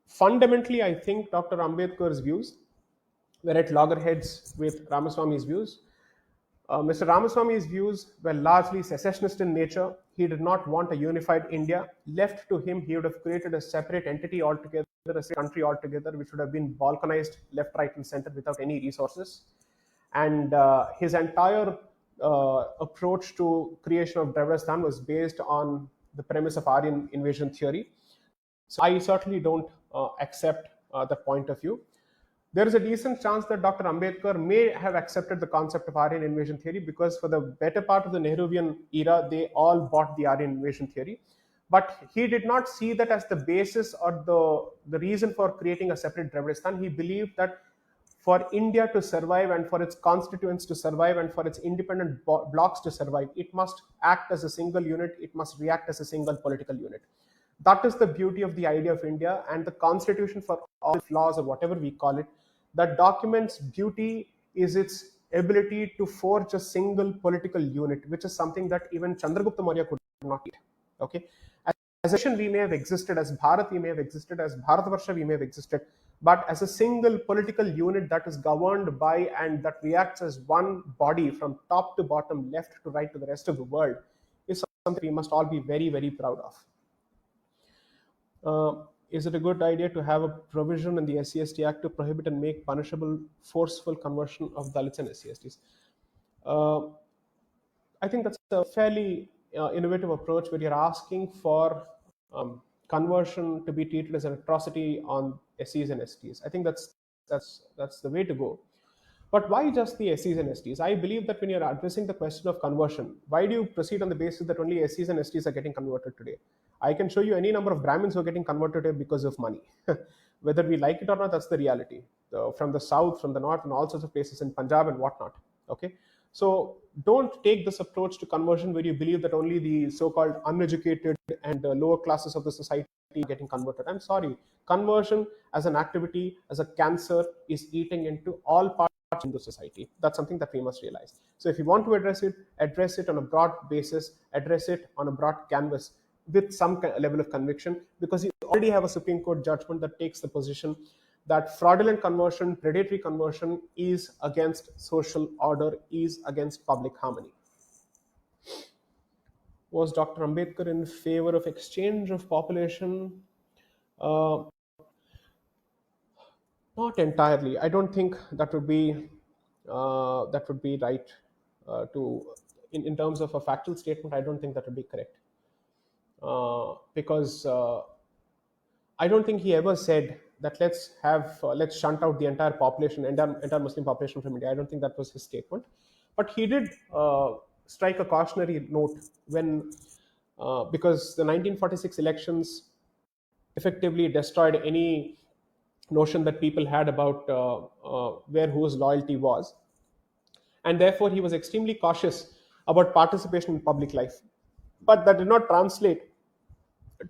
fundamentally, I think Dr. Ambedkar's views were at loggerheads with Ramaswamy's views. Mr. Ramaswamy's views were largely secessionist in nature. He did not want a unified India. Left to him, he would have created a separate entity altogether, a separate country altogether, which would have been balkanized left, right, and center without any resources. And his entire approach to creation of Dravidistan was based on the premise of Aryan invasion theory. So I certainly don't accept that point of view. There is a decent chance that Dr. Ambedkar may have accepted the concept of Aryan invasion theory, because for the better part of the Nehruvian era, they all bought the Aryan invasion theory. But he did not see that as the basis or the reason for creating a separate Dravidistan. He believed that for India to survive and for its constituents to survive and for its independent blocks to survive, it must act as a single unit, it must react as a single political unit. That is the beauty of the idea of India, and the constitution, for all laws or whatever we call it, that document's beauty is its ability to forge a single political unit, which is something that even Chandragupta Maurya could not do. Okay, as a nation we may have existed, as Bharat we may have existed, as Bharatvarsha we may have existed, but as a single political unit that is governed by and that reacts as one body from top to bottom, left to right to the rest of the world, is something we must all be very, very proud of. Is it a good idea to have a provision in the SC/ST Act to prohibit and make punishable forceful conversion of Dalits and SC/STs? I think that's a fairly innovative approach, where you're asking for conversion to be treated as an atrocity on SCs and STs. I think that's the way to go. But why just the SCs and STs? I believe that when you're addressing the question of conversion, why do you proceed on the basis that only SCs and STs are getting converted today? I can show you any number of Brahmins who are getting converted today because of money. Whether we like it or not, that's the reality. From the south, from the north, and all sorts of places in Punjab and whatnot. Okay, so don't take this approach to conversion where you believe that only the so-called uneducated and lower classes of the society are getting converted. I'm sorry, conversion as an activity, as a cancer, is eating into all parts in the society. That's something that we must realize. So if you want to address it on a broad basis, address it on a broad canvas with some level of conviction, because you already have a Supreme Court judgment that takes the position that fraudulent conversion, predatory conversion, is against social order, is against public harmony. Was Dr. Ambedkar in favor of exchange of population? Not entirely. I don't think that would be right to in terms of a factual statement. I don't think that would be correct, because I don't think he ever said that let's shunt out the entire population, entire Muslim population from India. I don't think that was his statement, but he did strike a cautionary note when because the 1946 elections effectively destroyed any notion that people had about where whose loyalty was, and therefore he was extremely cautious about participation in public life. But that did not translate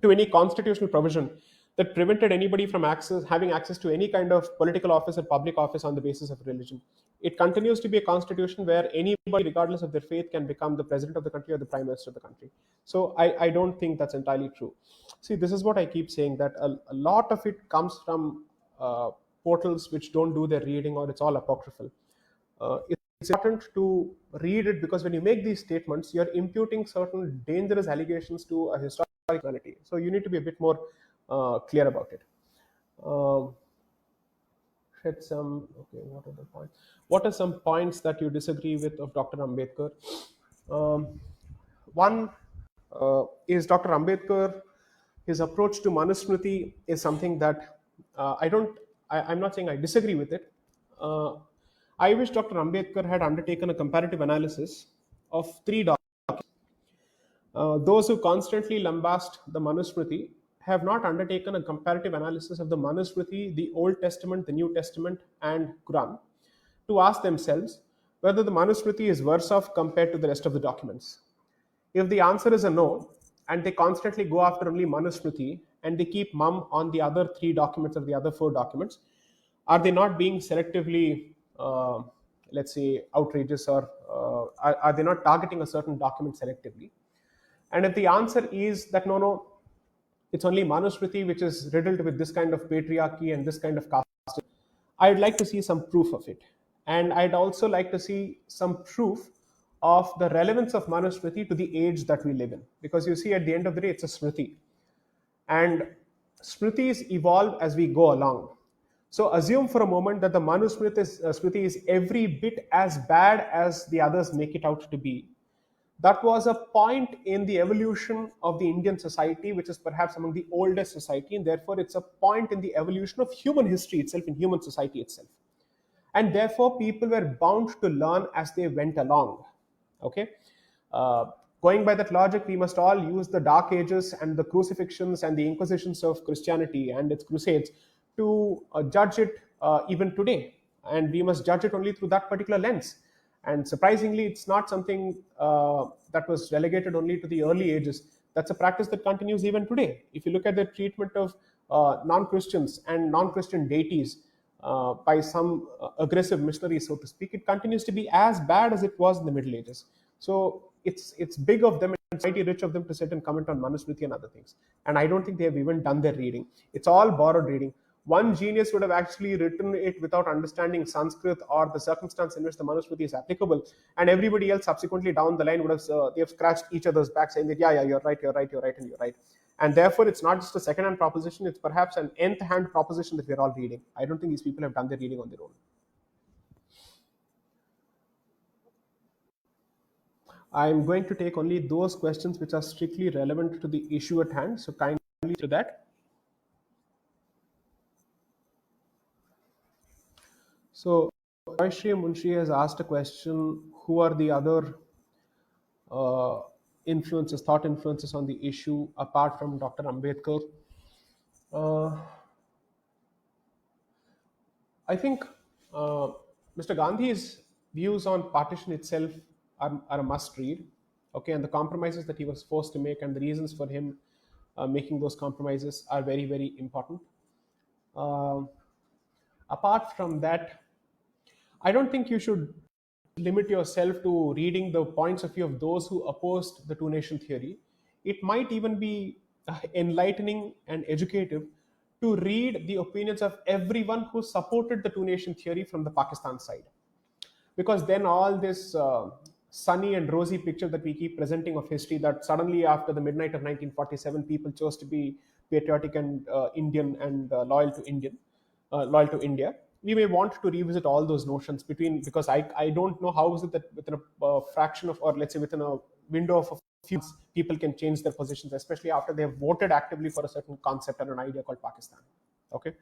to any constitutional provision that prevented anybody from having access to any kind of political office or public office on the basis of religion. It continues to be a constitution where anybody, regardless of their faith, can become the president of the country or the prime minister of the country. So I don't think that's entirely true. See, this is what I keep saying, that a lot of it comes from portals which don't do their reading, or it's all apocryphal. It's important to read it, because when you make these statements, you're imputing certain dangerous allegations to a historical humanity. So you need to be a bit more clear about it. What are the points? What are some points that you disagree with of Dr. Ambedkar? One is Dr. Ambedkar, his approach to Manusmriti is something that I'm not saying I disagree with it. I wish Dr. Ambedkar had undertaken a comparative analysis of 3 documents. Those who constantly lambast the Manusmriti have not undertaken a comparative analysis of the Manusmriti, the Old Testament, the New Testament, and Quran, to ask themselves whether the Manusmriti is worse off compared to the rest of the documents. If the answer is a no, and they constantly go after only Manusmriti and they keep mum on the other 3 documents or the other 4 documents, are they not being selectively, let's say, outrageous, or are they not targeting a certain document selectively? And if the answer is that no, it's only Manusmriti which is riddled with this kind of patriarchy and this kind of caste, I'd like to see some proof of it. And I'd also like to see some proof of the relevance of Manusmriti to the age that we live in. Because you see, at the end of the day, it's a Smriti. And Smritis evolve as we go along. So assume for a moment that the Smriti is every bit as bad as the others make it out to be. That was a point in the evolution of the Indian society, which is perhaps among the oldest society, and therefore it's a point in the evolution of human history itself, in human society itself. And therefore people were bound to learn as they went along. Okay. uh, Going by that logic, we must all use the dark ages and the crucifixions and the inquisitions of Christianity and its crusades to judge it even today, and we must judge it only through that particular lens. And surprisingly, it's not something that was relegated only to the early ages. That's a practice that continues even today. If you look at the treatment of non-Christians and non-Christian deities by some aggressive missionaries, so to speak, it continues to be as bad as it was in the Middle Ages. So it's big of them and mighty rich of them to sit and comment on Manusmriti and other things. And I don't think they have even done their reading. It's all borrowed reading. One genius would have actually written it without understanding Sanskrit or the circumstance in which the Manusmriti is applicable, and everybody else subsequently down the line would have they have scratched each other's back saying that yeah, you're right, you're right, you're right, and you're right. And therefore, it's not just a second-hand proposition; it's perhaps an nth-hand proposition that we're all reading. I don't think these people have done their reading on their own. I'm going to take only those questions which are strictly relevant to the issue at hand. So kindly to that. So Joyshri Munshi has asked a question: who are the other uh, thought influences on the issue apart from Dr. Ambedkar? Uh, I think Mr. Gandhi's views on partition itself are a must read. Okay, and the compromises that he was forced to make and the reasons for him making those compromises are very, very important. Uh, Apart from that, I don't think you should limit yourself to reading the points of view of those who opposed the two nation theory. It might even be enlightening and educative to read the opinions of everyone who supported the two nation theory from the Pakistan side. Because then all this sunny and rosy picture that we keep presenting of history, that suddenly after the midnight of 1947 people chose to be patriotic and Indian and loyal to India, we may want to revisit all those notions between, because I don't know how is it that within a fraction of, or let's say within a window of a few months, people can change their positions, especially after they have voted actively for a certain concept and an idea called Pakistan. Okay.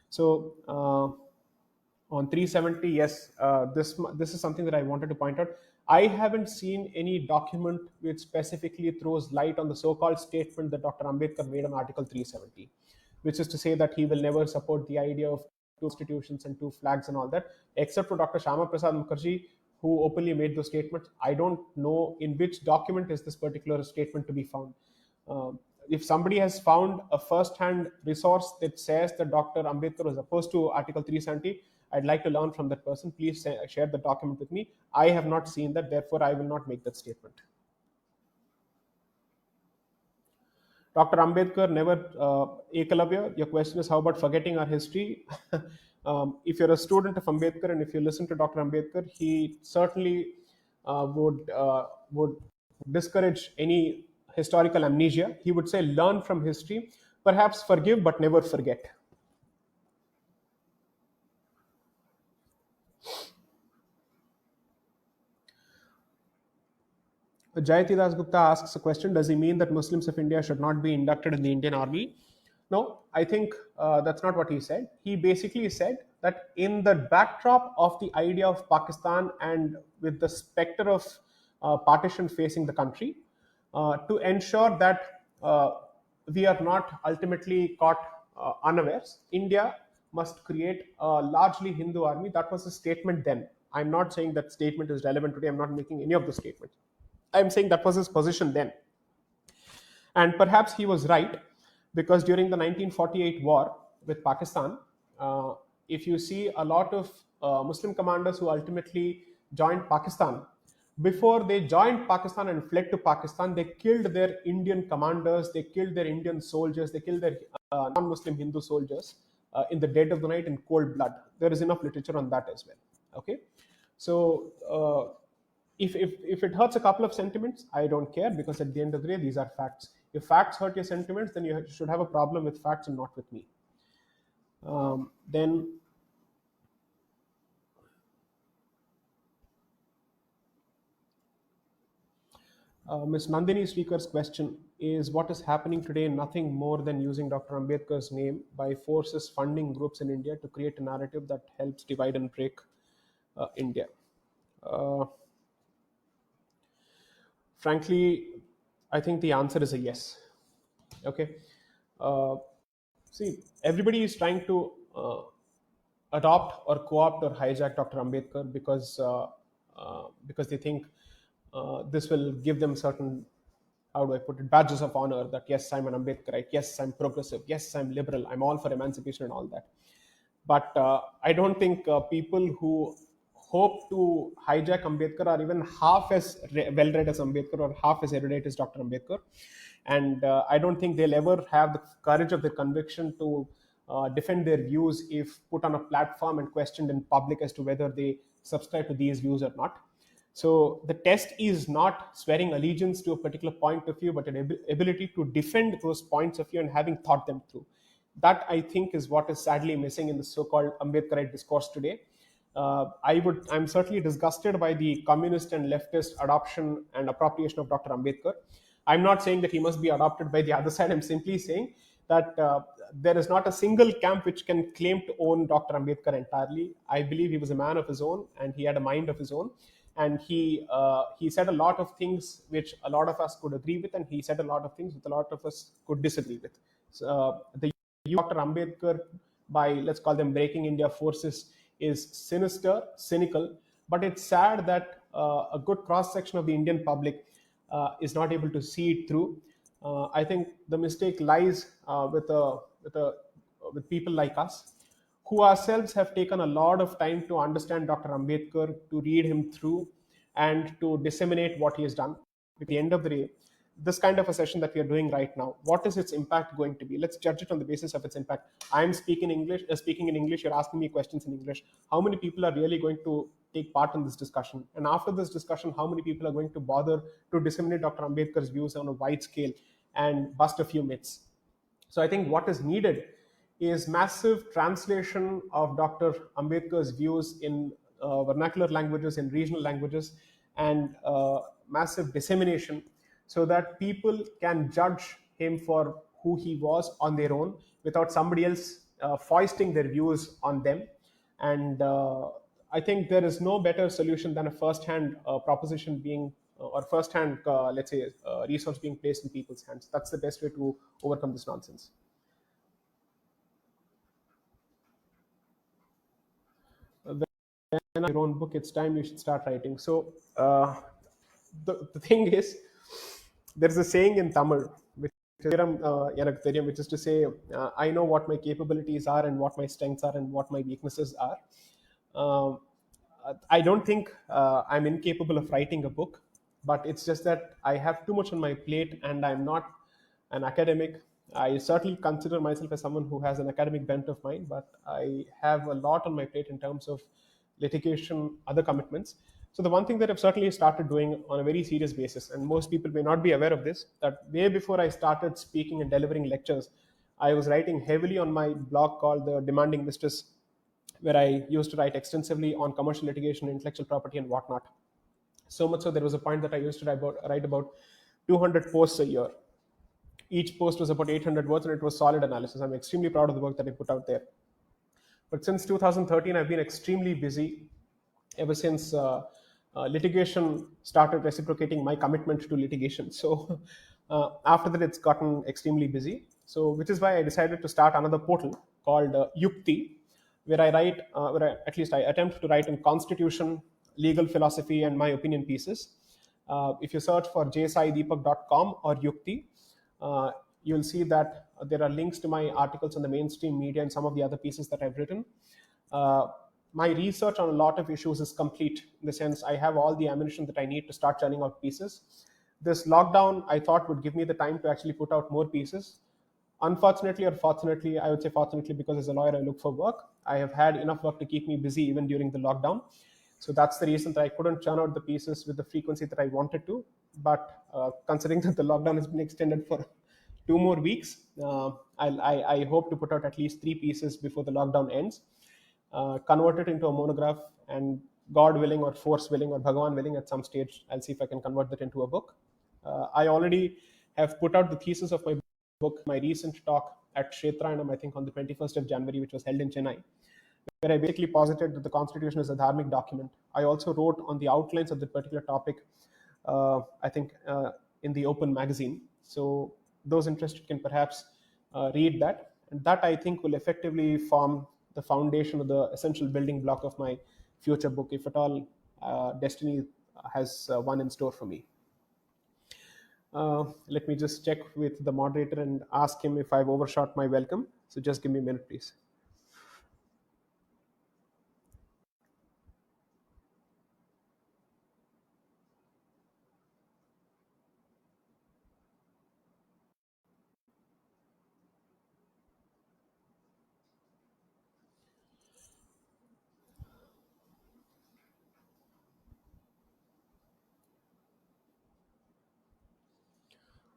So on 370, yes, this is something that I wanted to point out. I haven't seen any document which specifically throws light on the so-called statement that Dr. Ambedkar made on Article 370, which is to say that he will never support the idea of two constitutions and two flags and all that, except for Dr. Shama Prasad Mukherjee, who openly made those statements. I don't know in which document is this particular statement to be found. Uh, if somebody has found a first-hand resource that says that Dr. Ambedkar was opposed to Article 370, I'd like to learn from that person. Please share the document with me. I have not seen that, therefore I will not make that statement. Dr. Ambedkar never, Ekalavya, your question is how about forgetting our history? If you're a student of Ambedkar and if you listen to Dr. Ambedkar, he certainly would discourage any historical amnesia. He would say, learn from history, perhaps forgive, but never forget. Jayati Das Gupta asks a question: does he mean that Muslims of India should not be inducted in the Indian Army? No, I think that's not what he said. He basically said that in the backdrop of the idea of Pakistan and with the specter of partition facing the country, to ensure that we are not ultimately caught unawares, India must create a largely Hindu army. That was a statement then. I'm not saying that statement is relevant today. I'm not making any of the statements. I'm saying that was his position then. And perhaps he was right, because during the 1948 war with Pakistan, uh, if you see a lot of Muslim commanders who ultimately joined Pakistan, before they joined Pakistan and fled to Pakistan, they killed their Indian commanders, they killed their Indian soldiers, they killed their non Muslim Hindu soldiers in the dead of the night in cold blood. There is enough literature on that as well. Okay. So, if it hurts a couple of sentiments, I don't care, because at the end of the day, these are facts. If facts hurt your sentiments, then you should have a problem with facts and not with me. Then Ms. Nandini Speaker's question is, what is happening today nothing more than using Dr. Ambedkar's name by forces funding groups in India to create a narrative that helps divide and break India? Uh, Frankly, I think the answer is a yes. Okay. Uh, See, everybody is trying to adopt or co-opt or hijack Dr. Ambedkar because they think this will give them certain, how do I put it, badges of honor, that yes, I'm an Ambedkarite, yes, I'm progressive, yes, I'm liberal, I'm all for emancipation and all that. But I don't think people who hope to hijack Ambedkar are even half as well read as Ambedkar or half as erudite as Dr. Ambedkar. And I don't think they'll ever have the courage of their conviction to defend their views if put on a platform and questioned in public as to whether they subscribe to these views or not. So the test is not swearing allegiance to a particular point of view, but an ability to defend those points of view and having thought them through. That, I think, is what is sadly missing in the so-called Ambedkarite discourse today. I'm certainly disgusted by the communist and leftist adoption and appropriation of Dr. Ambedkar. I'm not saying that he must be adopted by the other side. I'm simply saying that there is not a single camp which can claim to own Dr. Ambedkar entirely. I believe he was a man of his own and he had a mind of his own. And he said a lot of things which a lot of us could agree with, and he said a lot of things which a lot of us could disagree with. So, the Dr. Ambedkar, by, let's call them, breaking India forces, is sinister, cynical, but it's sad that a good cross section of the Indian public is not able to see it through. I think the mistake lies with people like us, who ourselves have taken a lot of time to understand Dr. Ambedkar, to read him through, and to disseminate what he has done. At the end of the day, this kind of a session that we are doing right now, what is its impact going to be? Let's judge it on the basis of its impact. I'm speaking in English. You're asking me questions in English. How many people are really going to take part in this discussion? And after this discussion, how many people are going to bother to disseminate Dr. Ambedkar's views on a wide scale and bust a few myths? So I think what is needed is massive translation of Dr. Ambedkar's views in vernacular languages, in regional languages, and massive dissemination, so that people can judge him for who he was on their own without somebody else foisting their views on them. And I think there is no better solution than a first-hand proposition being, or first-hand, let's say, resource being placed in people's hands. That's the best way to overcome this nonsense. When your own book, it's time you should start writing. So the thing is, there's a saying in Tamil, which is எனக்கு தெரியும், which is to say, I know what my capabilities are and what my strengths are and what my weaknesses are. Um, I don't think I'm incapable of writing a book, but it's just that I have too much on my plate and I'm not an academic. I certainly consider myself as someone who has an academic bent of mind, but I have a lot on my plate in terms of litigation, other commitments. So the one thing that I've certainly started doing on a very serious basis, and most people may not be aware of this, that way before I started speaking and delivering lectures, I was writing heavily on my blog called The Demanding Mistress, where I used to write extensively on commercial litigation, intellectual property, and whatnot. So much so, there was a point that I used to write about 200 posts a year. Each post was about 800 words, and it was solid analysis. I'm extremely proud of the work that I put out there. But since 2013, I've been extremely busy ever since litigation started reciprocating my commitment to litigation. So after that, it's gotten extremely busy. So which is why I decided to start another portal called Yukti, where at least I attempt to write in constitution, legal philosophy, and my opinion pieces. If you search for jsaideepak.com or Yukti, you'll see that there are links to my articles on the mainstream media and some of the other pieces that I've written. Uh, my research on a lot of issues is complete, in the sense I have all the ammunition that I need to start churning out pieces. This lockdown, I thought, would give me the time to actually put out more pieces. Unfortunately, or fortunately, I would say fortunately, because as a lawyer I look for work, I have had enough work to keep me busy even during the lockdown. So that's the reason that I couldn't churn out the pieces with the frequency that I wanted to. But considering that the lockdown has been extended for 2 more weeks, I hope to put out at least 3 pieces before the lockdown ends, convert it into a monograph, and God willing or force willing or Bhagavan willing, at some stage, I'll see if I can convert that into a book. I already have put out the thesis of my book, my recent talk at Kshetrayanam, I think on the 21st of January, which was held in Chennai, where I basically posited that the Constitution is a dharmic document. I also wrote on the outlines of the particular topic, I think, in the Open magazine. So those interested can perhaps read that. And that, I think, will effectively form the foundation of the essential building block of my future book, if at all destiny has one in store for me. Let me just check with the moderator and ask him if I've overshot my welcome. So just give me a minute, please.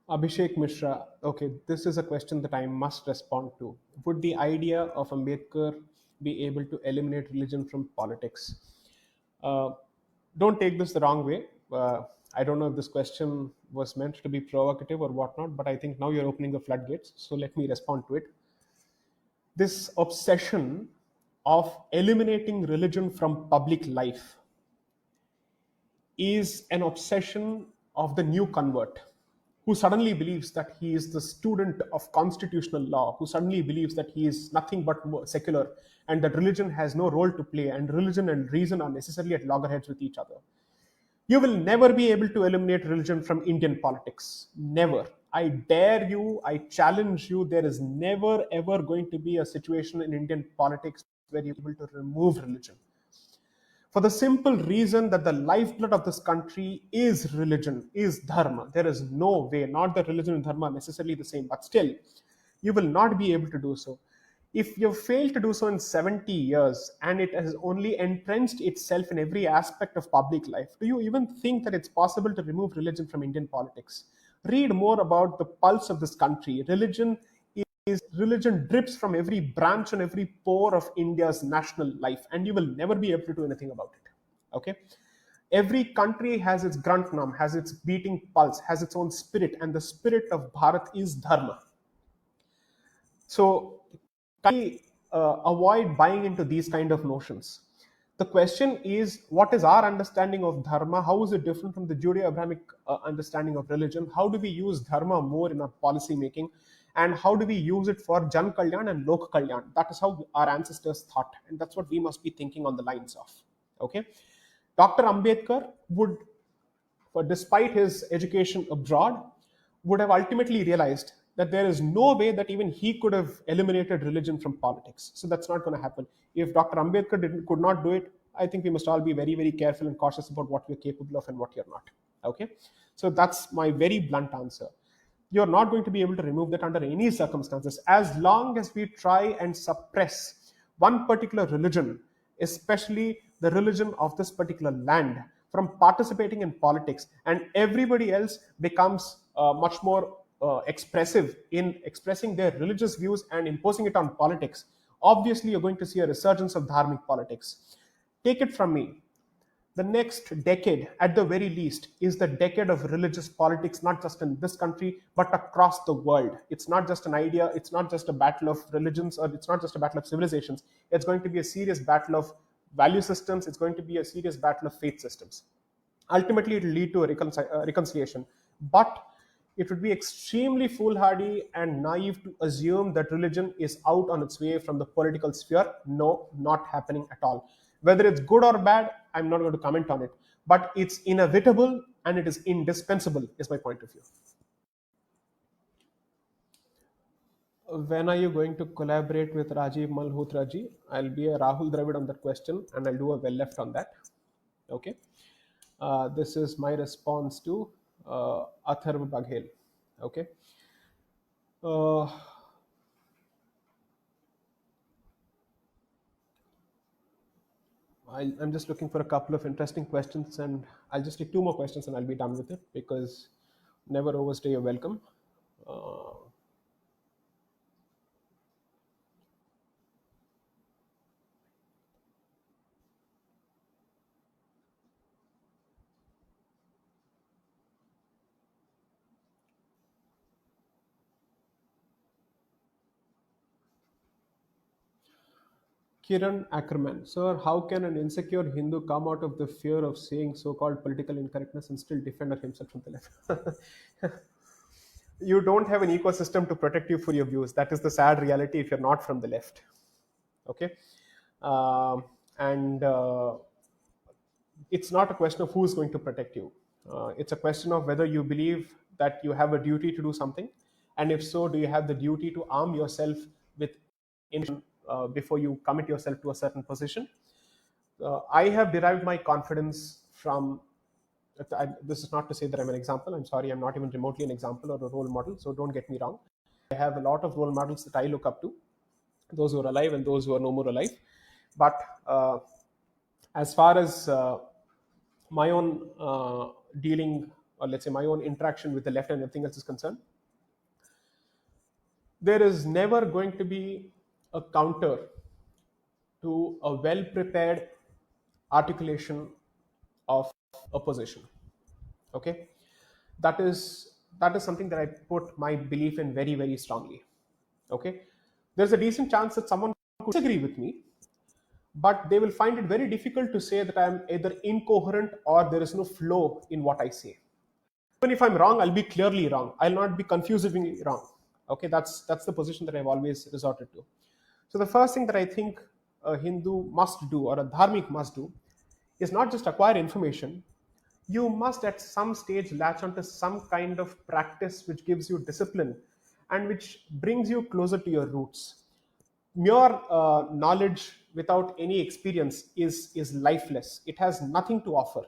Abhishek Mishra. Okay, this is a question that I must respond to. Would the idea of Ambedkar be able to eliminate religion from politics? Uh, don't take this the wrong way. I don't know if this question was meant to be provocative or whatnot, but I think now you're opening the floodgates. So let me respond to it. This obsession of eliminating religion from public life is an obsession of the new convert who suddenly believes that he is the student of constitutional law, who suddenly believes that he is nothing but secular and that religion has no role to play and religion and reason are necessarily at loggerheads with each other. You will never be able to eliminate religion from Indian politics. Never. I dare you, I challenge you, there is never ever going to be a situation in Indian politics where you're able to remove religion, for the simple reason that the lifeblood of this country is religion, is dharma. There is no way, not that religion and dharma are necessarily the same, but still, you will not be able to do so. If you fail to do so in 70 years and it has only entrenched itself in every aspect of public life, do you even think that it's possible to remove religion from Indian politics? Read more about the pulse of this country. Religion drips from every branch and every pore of India's national life, and you will never be able to do anything about it. Okay? Every country has its Grantnam, has its beating pulse, has its own spirit, and the spirit of Bharat is Dharma. So, can we avoid buying into these kind of notions? The question is, what is our understanding of Dharma? How is it different from the Judeo-Abrahamic understanding of religion? How do we use Dharma more in our policy making? And how do we use it for Jan Kalyan and Lok Kalyan? That is how our ancestors thought, and that's what we must be thinking on the lines of. Okay, Dr. Ambedkar would, for despite his education abroad, would have ultimately realized that there is no way that even he could have eliminated religion from politics. So that's not going to happen. If Dr. Ambedkar could not do it, I think we must all be very, very careful and cautious about what we're capable of and what you're not. Okay? So that's my very blunt answer. You're not going to be able to remove that under any circumstances. As long as we try and suppress one particular religion, especially the religion of this particular land, from participating in politics, and everybody else becomes much more expressive in expressing their religious views and imposing it on politics, obviously you're going to see a resurgence of dharmic politics. Take it from me, the next decade, at the very least, is the decade of religious politics, not just in this country, but across the world. It's not just an idea, it's not just a battle of religions, or it's not just a battle of civilizations. It's going to be a serious battle of value systems, it's going to be a serious battle of faith systems. Ultimately, it will lead to a reconciliation. But it would be extremely foolhardy and naive to assume that religion is out on its way from the political sphere. No, not happening at all. Whether it's good or bad, I'm not going to comment on it. But it's inevitable and it is indispensable, is my point of view. When are you going to collaborate with Rajiv Malhotra ji? I'll be a Rahul Dravid on that question and I'll do a well left on that. Okay. This is my response to Atharv Baghel. Okay. Uh, I'm just looking for a couple of interesting questions, and I'll just take two more questions and I'll be done with it because never overstay your welcome. Uh, Kiran Ackerman, sir, how can an insecure Hindu come out of the fear of saying so-called political incorrectness and still defend himself from the left? You don't have an ecosystem to protect you for your views. That is the sad reality if you're not from the left. Okay. And It's not a question of who is going to protect you. It's a question of whether you believe that you have a duty to do something, and if so, do you have the duty to arm yourself with information before you commit yourself to a certain position. I have derived my confidence from. This is not to say that I'm an example. I'm sorry, I'm not even remotely an example or a role model. So don't get me wrong. I have a lot of role models that I look up to, those who are alive and those who are no more alive. But as far as my own dealing, or let's say my own interaction with the left and everything else is concerned, there is never going to be a counter to a well prepared articulation of a position. Okay, that is something that I put my belief in very, very strongly. Okay, there's a decent chance that someone could disagree with me, but they will find it very difficult to say that I'm either incoherent or there is no flow in what I say. Even if I'm wrong, I'll be clearly wrong. I'll not be confusingly wrong. Okay, that's the position that I've always resorted to. So the first thing that I think a Hindu must do or a dharmic must do is not just acquire information. You must at some stage latch onto some kind of practice which gives you discipline and which brings you closer to your roots. Mere knowledge without any experience is lifeless. It has nothing to offer.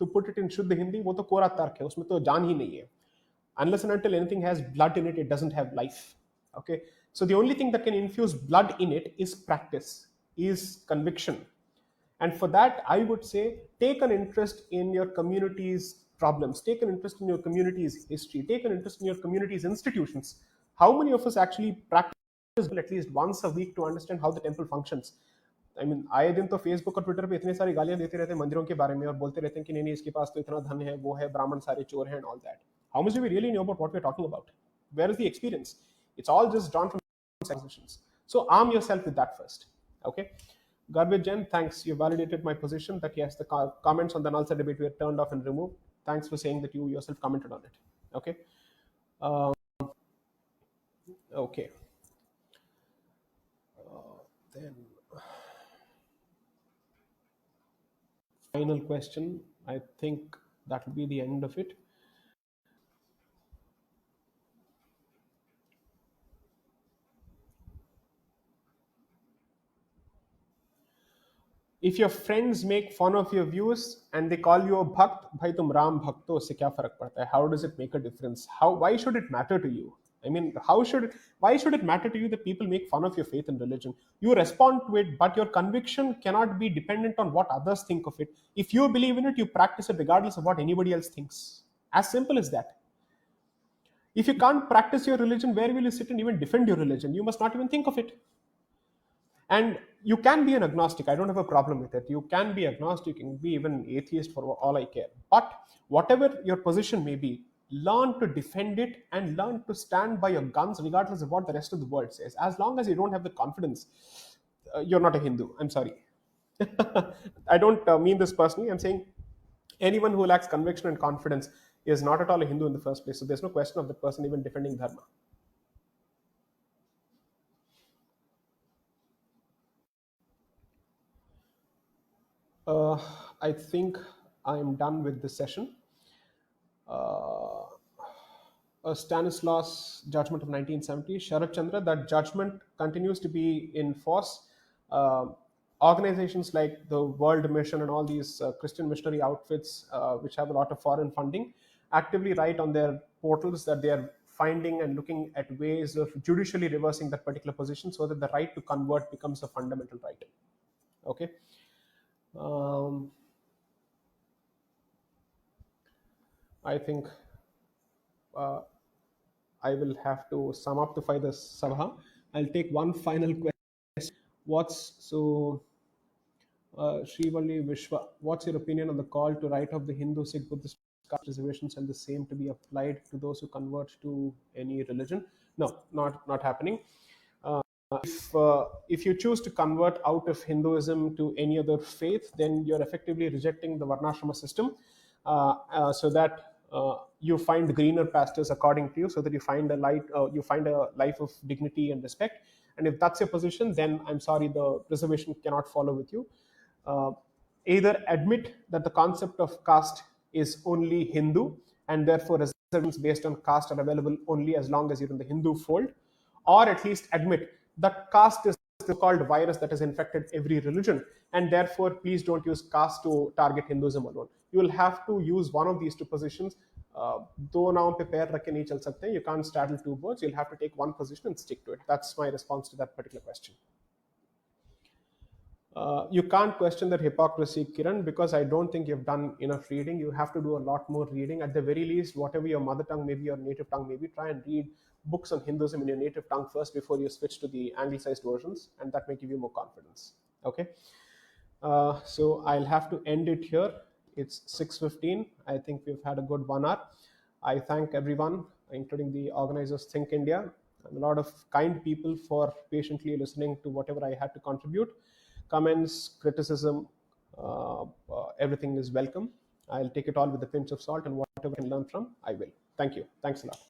To put it in शुद्ध हिंदी, वो तो कोरा तर्क है, उसमें तो जान ही नहीं है. Unless and until anything has blood in it, it doesn't have life. Okay, so the only thing that can infuse blood in it is practice, is conviction. And for that, I would say take an interest in your community's problems, take an interest in your community's history, take an interest in your community's institutions. How many of us actually practice at least once a week to understand how the temple functions? I mean आए दिन तो Facebook और Twitter पे इतने सारी गालियां देते रहते हैं मंदिरों के बारे में और बोलते रहते हैं कि नहीं नहीं इसके पास तो इतना धन है, वो है, ब्राह्मण सारे चोर हैं and all that. How much do we really know about what we are talking about? Where is the experience? It's all just drawn from positions. So arm yourself with that first. Okay. Garbage Jen, thanks. You validated my position that yes, the comments on the Nalsa debate were turned off and removed. Thanks for saying that you yourself commented on it. Okay. Okay. Then final question. I think that will be the end of it. If your friends make fun of your views and they call you a bhakt, bhai tum ram bhakt ho, usse kya farak padta hai? How does it make a difference? Why should it matter to you? I mean, why should it matter to you that people make fun of your faith and religion? You respond to it, but your conviction cannot be dependent on what others think of it. If you believe in it, you practice it regardless of what anybody else thinks. As simple as that. If you can't practice your religion, where will you sit and even defend your religion? You must not even think of it. And you can be an agnostic. I don't have a problem with it. You can be agnostic, you can be even atheist for all I care. But whatever your position may be, learn to defend it and learn to stand by your guns regardless of what the rest of the world says. As long as you don't have the confidence, you're not a Hindu. I'm sorry. I don't mean this personally. I'm saying anyone who lacks conviction and confidence is not at all a Hindu in the first place. So there's no question of the person even defending dharma. Uh, I think I'm done with this session. Uh, a Stanislaus judgment of 1970, Sharat Chandra, that judgment continues to be in force. Uh, Organizations like the World Mission and all these Christian missionary outfits, which have a lot of foreign funding, actively write on their portals that they are finding and looking at ways of judicially reversing that particular position so that the right to convert becomes a fundamental right. Okay. Um, I think uh, I will have to sum up the the Sabha. I'll take one final question. What's so, Srivalli Vishwa, what's your opinion on the call to write off the Hindu, Sikh, Buddhist caste reservations and the same to be applied to those who convert to any religion? No, not happening. Uh, if you choose to convert out of Hinduism to any other faith, then you're effectively rejecting the Varnashrama system, so that you find greener pastures according to you, so that you find a life of dignity and respect. And if that's your position, then I'm sorry, the reservation cannot follow with you. uh, Either admit that the concept of caste is only Hindu, and therefore reservations based on caste are available only as long as you're in the Hindu fold, or at least admit that caste is the called virus that has infected every religion, and therefore please don't use caste to target Hinduism alone. You will have to use one of these two positions. दो नाव पे पैर रख के नहीं चल सकते. You can't straddle two boats. You'll have to take one position and stick to it. That's my response to that particular question. You can't question that hypocrisy, Kiran, because I don't think you've done enough reading. You have to do a lot more reading. At the very least, whatever your mother tongue may be, your native tongue may be, try and read books on Hinduism in your native tongue first before you switch to the anglicized versions, and that may give you more confidence. Okay. So I'll have to end it here. It's 6:15. I think we've had a good 1 hour. I thank everyone, including the organizers, Think India, and a lot of kind people for patiently listening to whatever I had to contribute. Comments, criticism, everything is welcome. I'll take it all with a pinch of salt, and whatever I can learn from, I will. Thank you. Thanks a lot.